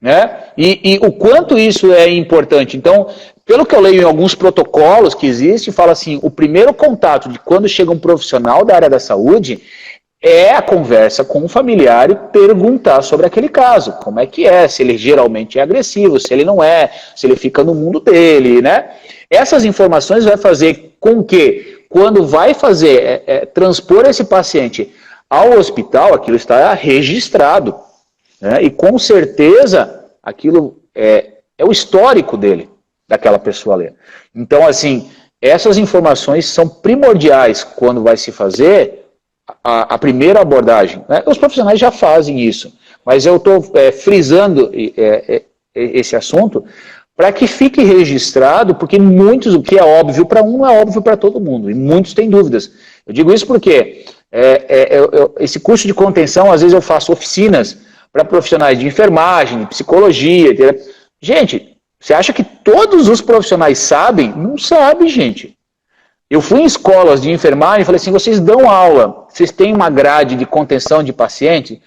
né, e o quanto isso é importante. Então, pelo que eu leio em alguns protocolos que existem, fala assim, o primeiro contato de quando chega um profissional da área da saúde, é a conversa com o familiar e perguntar sobre aquele caso, como é que é, se ele geralmente é agressivo, se ele não é, se ele fica no mundo dele, né? Essas informações vai fazer com que, quando vai fazer, transpor esse paciente ao hospital, aquilo está registrado, né? E com certeza aquilo é o histórico dele, daquela pessoa ali. Então, assim, essas informações são primordiais quando vai se fazer a primeira abordagem. Né? Os profissionais já fazem isso, mas eu estou frisando esse assunto para que fique registrado, porque muitos, o que é óbvio para um, não é óbvio para todo mundo, e muitos têm dúvidas. Eu digo isso porque esse curso de contenção, às vezes eu faço oficinas para profissionais de enfermagem, de psicologia. Gente, você acha que todos os profissionais sabem? Não sabe, gente. Eu fui em escolas de enfermagem e falei assim, vocês dão aula, vocês têm uma grade de contenção de paciente?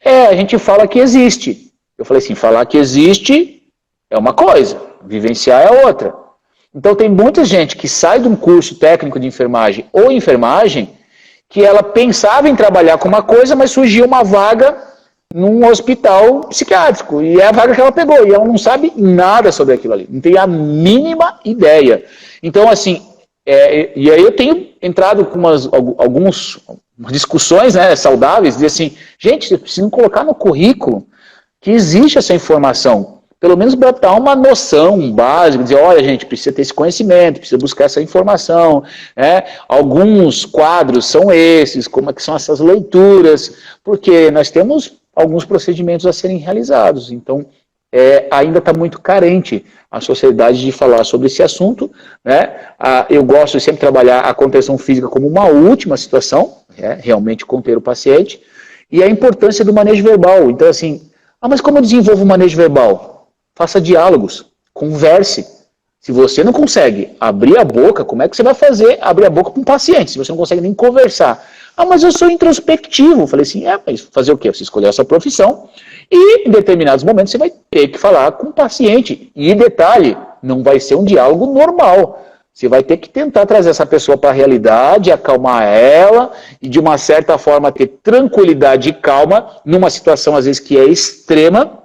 A gente fala que existe. Eu falei assim, falar que existe é uma coisa, vivenciar é outra. Então tem muita gente que sai de um curso técnico de enfermagem ou enfermagem que ela pensava em trabalhar com uma coisa, mas surgiu uma vaga num hospital psiquiátrico, e é a vaga que ela pegou, e ela não sabe nada sobre aquilo ali, não tem a mínima ideia. Então, assim, e aí eu tenho entrado com algumas discussões, né, saudáveis, de assim, gente, vocês precisam colocar no currículo que existe essa informação, pelo menos para dar uma noção básica, dizer, olha, gente, precisa ter esse conhecimento, precisa buscar essa informação, né? Alguns quadros são esses, como é que são essas leituras, porque nós temos alguns procedimentos a serem realizados, então ainda está muito carente a sociedade de falar sobre esse assunto, né? Eu gosto de sempre trabalhar a contenção física como uma última situação, realmente conter o paciente, e a importância do manejo verbal. Então, assim, mas como eu desenvolvo o manejo verbal? Faça diálogos, converse. Se você não consegue abrir a boca, como é que você vai fazer abrir a boca para um paciente, se você não consegue nem conversar? Mas eu sou introspectivo. Eu falei assim, mas fazer o quê? Você escolheu a sua profissão e em determinados momentos você vai ter que falar com o paciente. E detalhe, não vai ser um diálogo normal. Você vai ter que tentar trazer essa pessoa para a realidade, acalmar ela e de uma certa forma ter tranquilidade e calma numa situação às vezes que é extrema,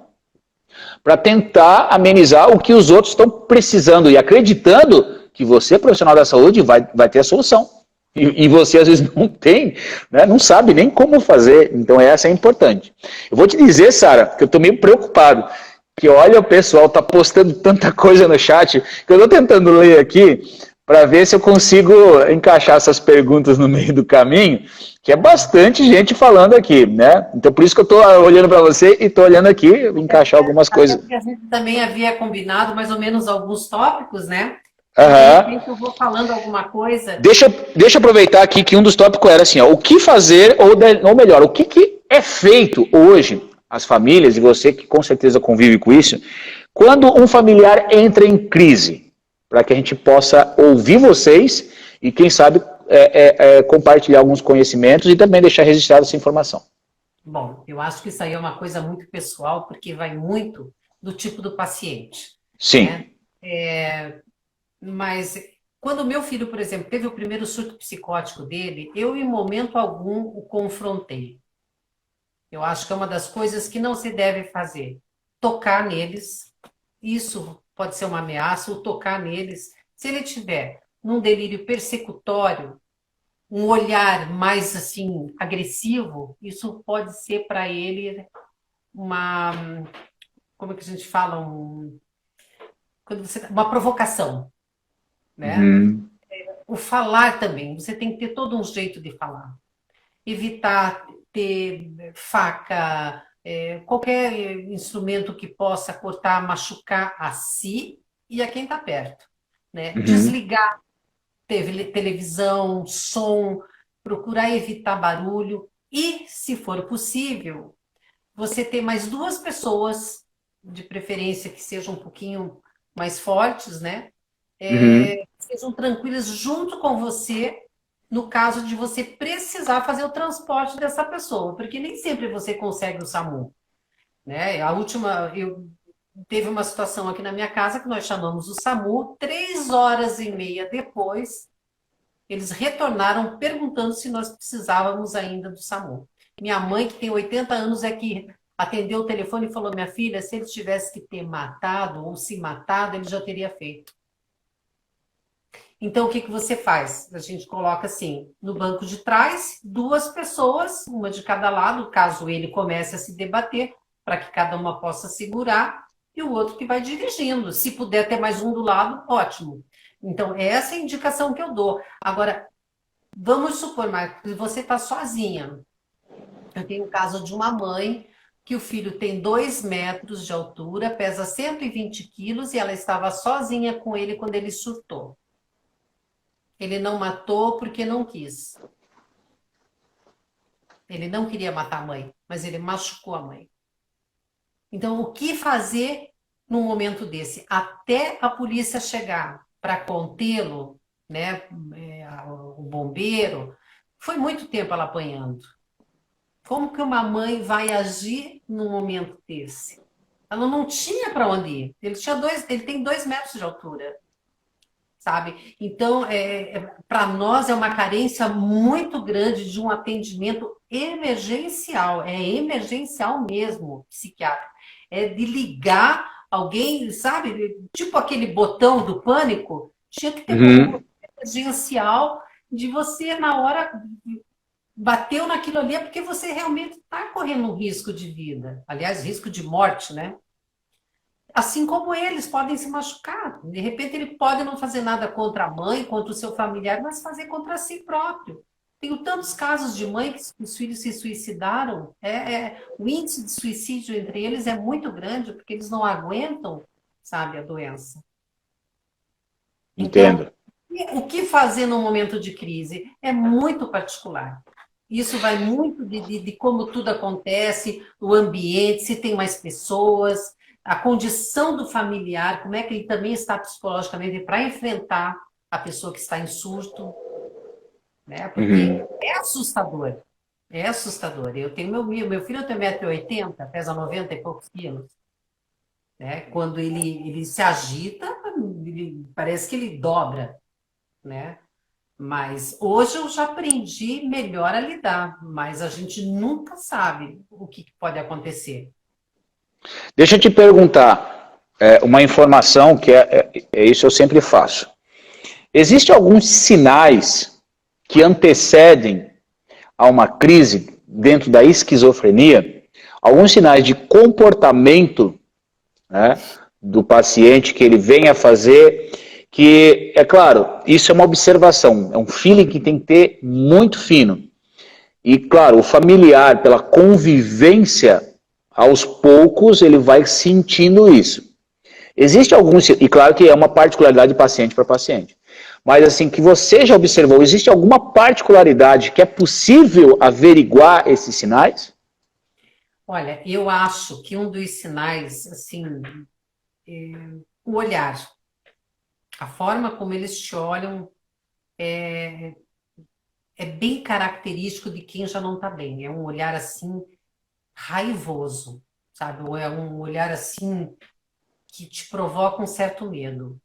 para tentar amenizar o que os outros estão precisando e acreditando que você, profissional da saúde, vai ter a solução. E você, às vezes, não tem, né, não sabe nem como fazer. Então, essa é importante. Eu vou te dizer, Sara, que eu estou meio preocupado, que olha, o pessoal está postando tanta coisa no chat, que eu estou tentando ler aqui, para ver se eu consigo encaixar essas perguntas no meio do caminho, que é bastante gente falando aqui, né? Então, por isso que eu estou olhando para você e estou olhando aqui, encaixar algumas coisas. Porque a gente também havia combinado mais ou menos alguns tópicos, né? Uhum. De repente eu vou falando alguma coisa. Deixa eu aproveitar aqui que um dos tópicos era assim, o que fazer, ou melhor, o que é feito hoje, as famílias, e você que com certeza convive com isso, quando um familiar entra em crise, para que a gente possa ouvir vocês e, quem sabe, compartilhar alguns conhecimentos e também deixar registrada essa informação. Bom, eu acho que isso aí é uma coisa muito pessoal, porque vai muito do tipo do paciente. Sim. Né? Mas quando o meu filho, por exemplo, teve o primeiro surto psicótico dele, eu em momento algum o confrontei. Eu acho que é uma das coisas que não se deve fazer. Tocar neles, isso pode ser uma ameaça, o tocar neles. Se ele tiver num delírio persecutório, um olhar mais assim agressivo, isso pode ser para ele uma, como é que a gente fala, uma provocação, né? Uhum. O falar também, você tem que ter todo um jeito de falar. Evitar ter faca, qualquer instrumento que possa cortar, machucar a si e a quem está perto. Né? Uhum. Desligar televisão, som, procurar evitar barulho e, se for possível, você ter mais duas pessoas, de preferência que sejam um pouquinho mais fortes, né? Que sejam tranquilas junto com você, no caso de você precisar fazer o transporte dessa pessoa, porque nem sempre você consegue o SAMU. Né? Teve uma situação aqui na minha casa que nós chamamos o SAMU, 3 horas e meia depois, Eles retornaram perguntando se nós precisávamos ainda do SAMU. Minha mãe, que tem 80 anos, é que atendeu o telefone e falou: minha filha, se ele tivesse que ter matado ou se matado, ele já teria feito. Então, o que que você faz? A gente coloca assim, no banco de trás, duas pessoas, uma de cada lado, caso ele comece a se debater, para que cada uma possa segurar, e o outro que vai dirigindo. Se puder ter mais um do lado, ótimo. Então, essa é a indicação que eu dou. Agora, vamos supor, Marcos, que você está sozinha. Eu tenho o caso de uma mãe que o filho tem 2 metros de altura, pesa 120 quilos e ela estava sozinha com ele quando ele surtou. Ele não matou porque não quis. Ele não queria matar a mãe, mas ele machucou a mãe. Então, o que fazer num momento desse? Até a polícia chegar para contê-lo, né, o bombeiro, foi muito tempo ela apanhando. Como que uma mãe vai agir num momento desse? Ela não tinha para onde ir. Ele tem 2 metros de altura, sabe? Então, para nós é uma carência muito grande de um atendimento emergencial. É emergencial mesmo, psiquiátrico. É de ligar alguém, sabe? Tipo aquele botão do pânico. Tinha que ter um botão emergencial de você, na hora, bateu naquilo ali, é porque você realmente está correndo um risco de vida. Aliás, risco de morte, né? Assim como eles podem se machucar. De repente, ele pode não fazer nada contra a mãe, contra o seu familiar, mas fazer contra si próprio. Tenho tantos casos de mãe que os filhos se suicidaram. O índice de suicídio entre eles é muito grande, porque eles não aguentam, sabe, a doença. Então, Entendo. o que fazer no momento de crise? É muito particular. Isso vai muito de como tudo acontece, o ambiente, se tem mais pessoas, a condição do familiar, como é que ele também está psicologicamente para enfrentar a pessoa que está em surto, né? Porque é assustador. É assustador. Eu tenho meu filho tem 1,80 m, pesa 90 e poucos quilos. Né? Quando ele se agita, parece que ele dobra, né? Mas hoje eu já aprendi melhor a lidar, mas a gente nunca sabe o que pode acontecer. Deixa eu te perguntar, uma informação que é isso eu sempre faço. Existem alguns sinais que antecedem a uma crise dentro da esquizofrenia? Alguns sinais de comportamento, né, do paciente que ele vem a fazer, que, é claro, isso é uma observação, é um feeling que tem que ter muito fino. E, claro, o familiar, pela convivência, aos poucos, ele vai sentindo isso. Existe alguns, e claro que é uma particularidade de paciente para paciente, mas assim, que você já observou, existe alguma particularidade que é possível averiguar esses sinais? Olha, eu acho que um dos sinais, assim, o olhar, a forma como eles te olham é bem característico de quem já não está bem. É um olhar assim raivoso, sabe? Ou é um olhar assim que te provoca um certo medo.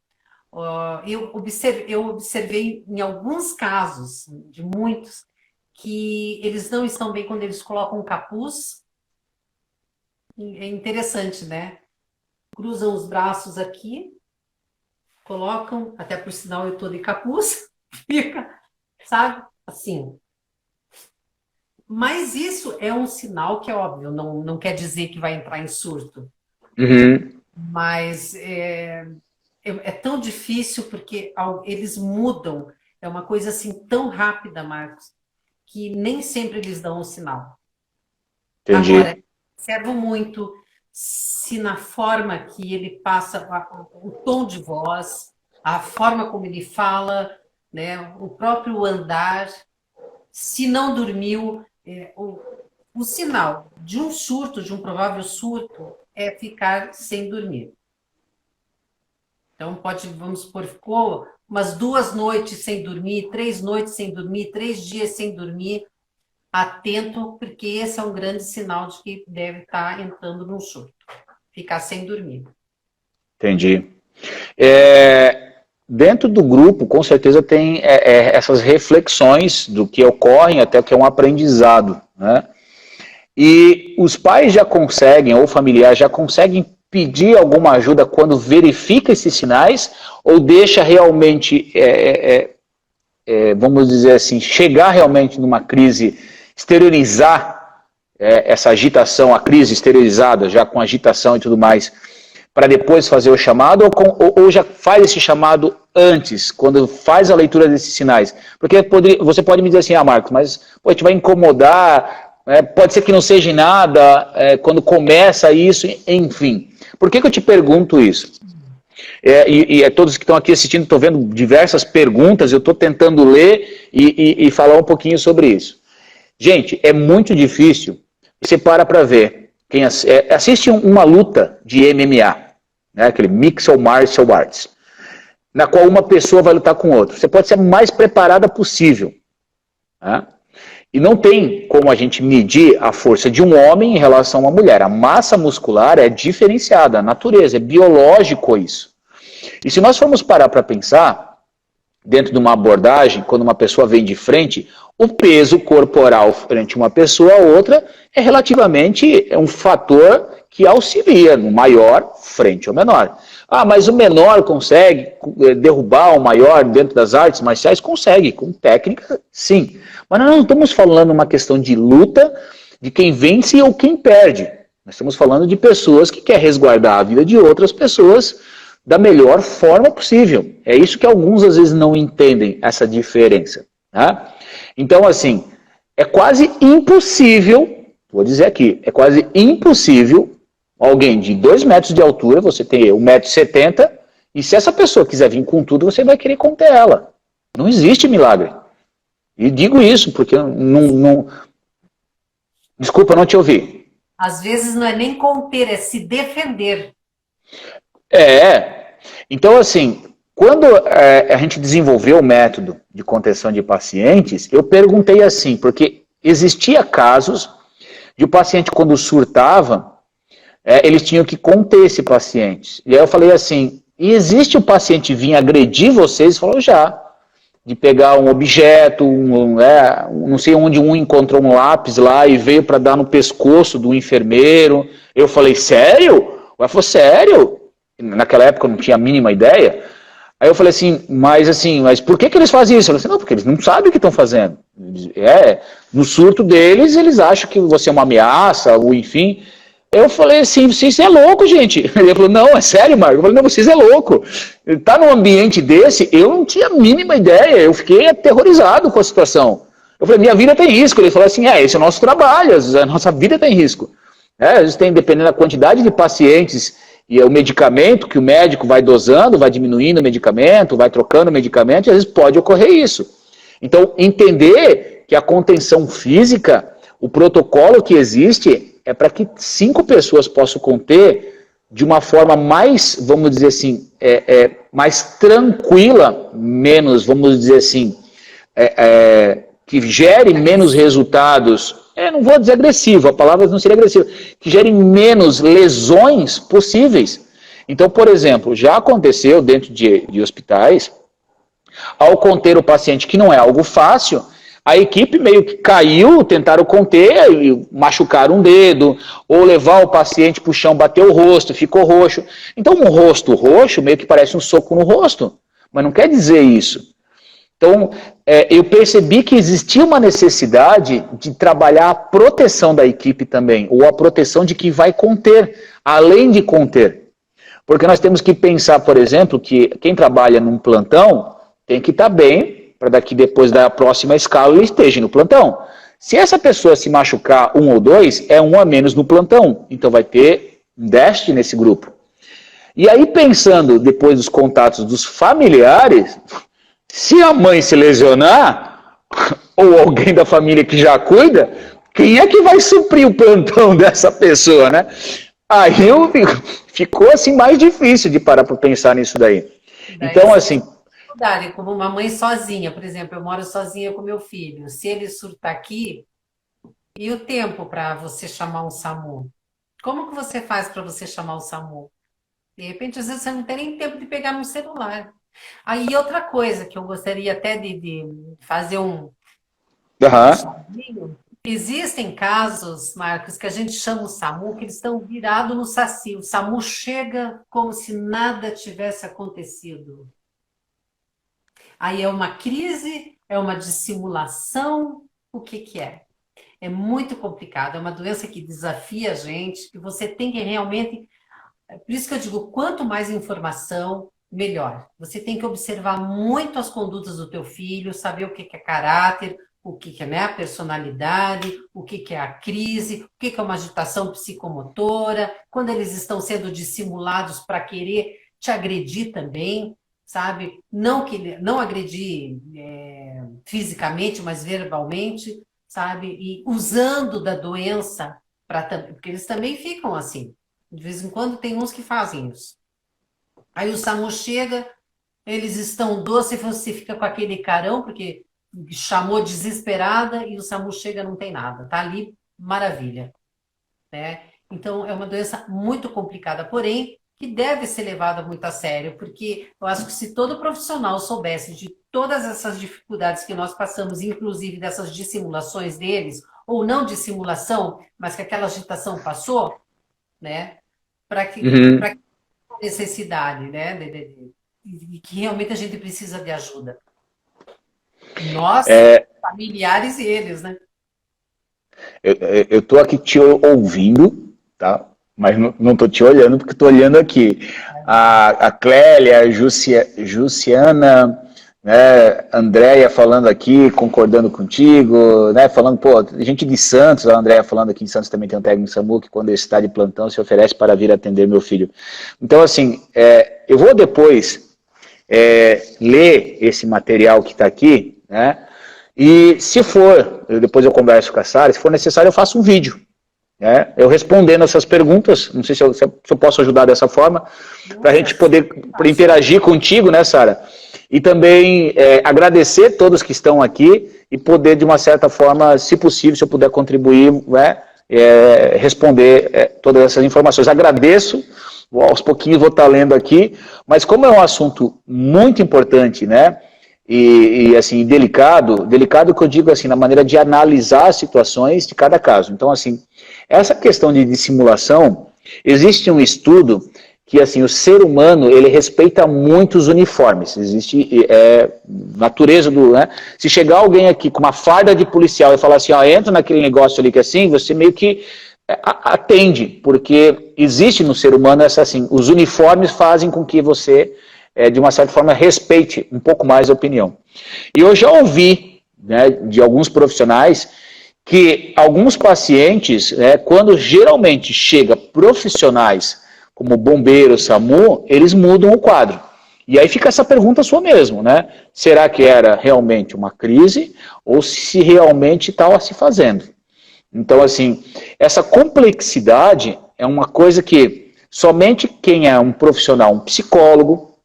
Eu observei em alguns casos, de muitos, que eles não estão bem quando eles colocam um capuz. É interessante, né? Cruzam os braços aqui, colocam, até por sinal eu estou de capuz, fica, sabe? Assim. Mas isso é um sinal que é óbvio, não quer dizer que vai entrar em surto. Uhum. Mas é tão difícil porque eles mudam. É uma coisa assim tão rápida, Marcos, que nem sempre eles dão um sinal. Agora, Entendi. observo muito se na forma que ele passa, o tom de voz, a forma como ele fala, né, o próprio andar, se não dormiu, o sinal de um surto, de um provável surto, é ficar sem dormir. Então, vamos supor, ficou umas 2 noites sem dormir, 3 noites sem dormir, 3 dias sem dormir, atento, porque esse é um grande sinal de que deve estar entrando num surto. Ficar sem dormir. Entendi. É, dentro do grupo, com certeza tem essas reflexões do que ocorrem, até o que é um aprendizado, né? E os pais já conseguem, ou familiares já conseguem pedir alguma ajuda quando verifica esses sinais, ou deixa realmente, vamos dizer assim, chegar realmente numa crise, exteriorizar essa agitação, a crise exteriorizada, já com agitação e tudo mais, para depois fazer o chamado, ou já faz esse chamado antes, quando faz a leitura desses sinais? Porque você pode me dizer assim, Marcos, mas pô, a gente vai incomodar, pode ser que não seja nada, quando começa isso, enfim. Por que eu te pergunto isso? Todos que estão aqui assistindo estão vendo diversas perguntas, eu estou tentando ler e falar um pouquinho sobre isso. Gente, é muito difícil, você para ver, quem assiste uma luta de MMA, né, aquele Mixed Martial Arts, na qual uma pessoa vai lutar com outra. Você pode ser a mais preparada possível, né? E não tem como a gente medir a força de um homem em relação a uma mulher. A massa muscular é diferenciada, a natureza, é biológico isso. E se nós formos parar para pensar, dentro de uma abordagem, quando uma pessoa vem de frente, o peso corporal frente a uma pessoa a outra é relativamente um fator que auxilia no maior frente ao menor. Ah, mas o menor consegue derrubar o maior dentro das artes marciais? Consegue, com técnica, sim. Mas nós não estamos falando uma questão de luta, de quem vence ou quem perde. Nós estamos falando de pessoas que querem resguardar a vida de outras pessoas da melhor forma possível. É isso que alguns às vezes não entendem, essa diferença. Tá? Então, assim, é quase impossível, vou dizer aqui, é quase impossível alguém de 2 metros de altura, você tem 1,70 m, e se essa pessoa quiser vir com tudo, você vai querer conter ela. Não existe milagre. E digo isso porque não... Desculpa, não te ouvi. Às vezes não é nem conter, é se defender. Então assim, quando a gente desenvolveu o método de contenção de pacientes, eu perguntei assim, porque existia casos de o paciente quando surtava, eles tinham que conter esse paciente. E aí eu falei assim, e existe o paciente vir agredir vocês? Ele falou, já. De pegar um objeto, não sei onde um encontrou um lápis lá e veio para dar no pescoço do enfermeiro. Eu falei, sério? Ela falou, sério? Naquela época eu não tinha a mínima ideia. Aí eu falei mas por que eles fazem isso? Eu falei assim, não, porque eles não sabem o que estão fazendo. No surto deles, eles acham que você é uma ameaça, ou enfim. Eu falei assim, vocês é louco, gente. Ele falou, não, é sério, Marco? Eu falei, não, vocês é louco. Tá num ambiente desse, eu não tinha a mínima ideia, eu fiquei aterrorizado com a situação. Eu falei, minha vida tem risco. Ele falou assim, esse é o nosso trabalho, a nossa vida tem risco. Às vezes tem, dependendo da quantidade de pacientes e o medicamento que o médico vai dosando, vai diminuindo o medicamento, vai trocando o medicamento, e às vezes pode ocorrer isso. Então, entender que a contenção física, o protocolo que existe é para que 5 pessoas possam conter de uma forma mais, vamos dizer assim, mais tranquila, menos, vamos dizer assim, que gere menos resultados, não vou dizer agressivo, a palavra não seria agressiva, que gere menos lesões possíveis. Então, por exemplo, já aconteceu dentro de hospitais, ao conter o paciente, que não é algo fácil, a equipe meio que caiu, tentaram conter, machucaram um dedo, ou levar o paciente para o chão, bater o rosto, ficou roxo. Então, um rosto roxo meio que parece um soco no rosto, mas não quer dizer isso. Então, eu percebi que existia uma necessidade de trabalhar a proteção da equipe também, ou a proteção de quem vai conter, além de conter. Porque nós temos que pensar, por exemplo, que quem trabalha num plantão tem que estar bem, para daqui depois da próxima escala ele esteja no plantão. Se essa pessoa se machucar 1 ou 2, é 1 a menos no plantão, então vai ter um déficit nesse grupo. E aí pensando depois dos contatos dos familiares, se a mãe se lesionar, ou alguém da família que já cuida, quem é que vai suprir o plantão dessa pessoa, né? Aí ficou assim mais difícil de parar para pensar nisso daí. Então assim... Como uma mãe sozinha, por exemplo, eu moro sozinha com meu filho. Se ele surtar aqui, e o tempo para você chamar um SAMU? Como que você faz para você chamar o SAMU? De repente, às vezes, você não tem nem tempo de pegar no celular. Aí outra coisa que eu gostaria até de fazer um Aham. puxadinho. Existem casos, Marcos, que a gente chama o SAMU, que eles estão virados no saci. O SAMU chega como se nada tivesse acontecido. Aí é uma crise, é uma dissimulação, o que que é? É muito complicado, é uma doença que desafia a gente, que você tem que realmente. Por isso que eu digo, quanto mais informação, melhor. Você tem que observar muito as condutas do teu filho, saber o que que é caráter, o que que é, né, a personalidade, o que que é a crise, o que que é uma agitação psicomotora, quando eles estão sendo dissimulados para querer te agredir também, sabe? Não agredir fisicamente, mas verbalmente, sabe? E usando da doença para porque eles também ficam assim. De vez em quando tem uns que fazem isso. Aí o SAMU chega, eles estão doce, você fica com aquele carão, porque chamou desesperada, e o SAMU chega não tem nada. Tá ali, maravilha. Né? Então, é uma doença muito complicada, porém, que deve ser levada muito a sério, porque eu acho que se todo profissional soubesse de todas essas dificuldades que nós passamos, inclusive dessas dissimulações deles, ou não dissimulação, mas que aquela agitação passou, né? Para Uhum. que necessidade, né? De que realmente a gente precisa de ajuda. Nós, familiares e eles, né? Eu tô aqui te ouvindo, tá? Mas não tô te olhando porque tô olhando aqui. A Clélia, a Jussiana, né, Andréia falando aqui, concordando contigo, né, falando, pô, gente de Santos, a Andréia falando aqui em Santos também tem um técnico SAMU que quando ele está de plantão se oferece para vir atender meu filho. Então, assim, eu vou depois ler esse material que está aqui, né, e se for, depois eu converso com a Sara, se for necessário eu faço um vídeo, né, eu respondendo essas perguntas, não sei se eu posso ajudar dessa forma, para a gente poder interagir contigo, né, Sara? E também agradecer todos que estão aqui e poder, de uma certa forma, se possível, se eu puder contribuir, né, responder todas essas informações. Agradeço, aos pouquinhos vou estar lendo aqui, mas como é um assunto muito importante, né, e assim, delicado que eu digo assim, na maneira de analisar as situações de cada caso. Então, assim, essa questão de dissimulação, existe um estudo que assim o ser humano ele respeita muito os uniformes. Existe natureza do, né? Se chegar alguém aqui com uma farda de policial e falar assim, ó, entra naquele negócio ali que é assim, você meio que atende, porque existe no ser humano essa assim, os uniformes fazem com que você de uma certa forma respeite um pouco mais a opinião. E eu já ouvi, né, de alguns profissionais que alguns pacientes, quando geralmente chega profissionais como bombeiro, SAMU, eles mudam o quadro. E aí fica essa pergunta sua mesmo, né? Será que era realmente uma crise ou se realmente estava se fazendo? Então, assim, essa complexidade é uma coisa que somente quem é um profissional, um psicólogo,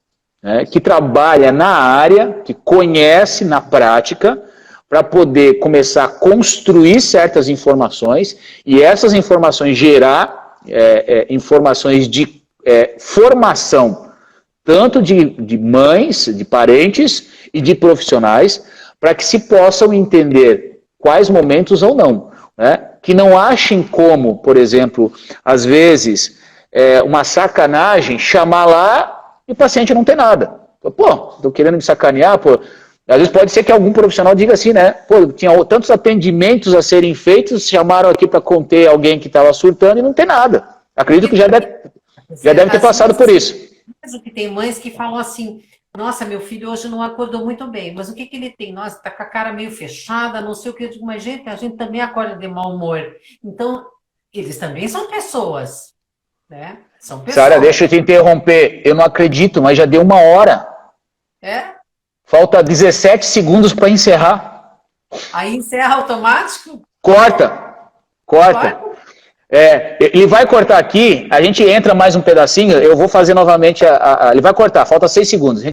né, que trabalha na área, que conhece na prática, para poder começar a construir certas informações e essas informações gerar informações de formação, tanto de mães, de parentes e de profissionais, para que se possam entender quais momentos ou não. Né? Que não achem como, por exemplo, às vezes, uma sacanagem chamar lá e o paciente não tem nada. Pô, estou querendo me sacanear, pô. Às vezes pode ser que algum profissional diga assim, né? Pô, tinha tantos atendimentos a serem feitos, chamaram aqui para conter alguém que estava surtando e não tem nada. Acredito que já deve ter passado por isso. Que tem mães que falam assim, nossa, meu filho hoje não acordou muito bem, mas o que que ele tem? Nossa, tá com a cara meio fechada, não sei o que. Eu digo, mas gente, a gente também acorda de mau humor. Então, eles também são pessoas, né? São pessoas. Sara, deixa eu te interromper. Eu não acredito, mas já deu 1 hora. Falta 17 segundos para encerrar. Aí encerra automático? Corta. Ele vai cortar aqui, a gente entra mais um pedacinho, eu vou fazer novamente, ele vai cortar, falta 6 segundos.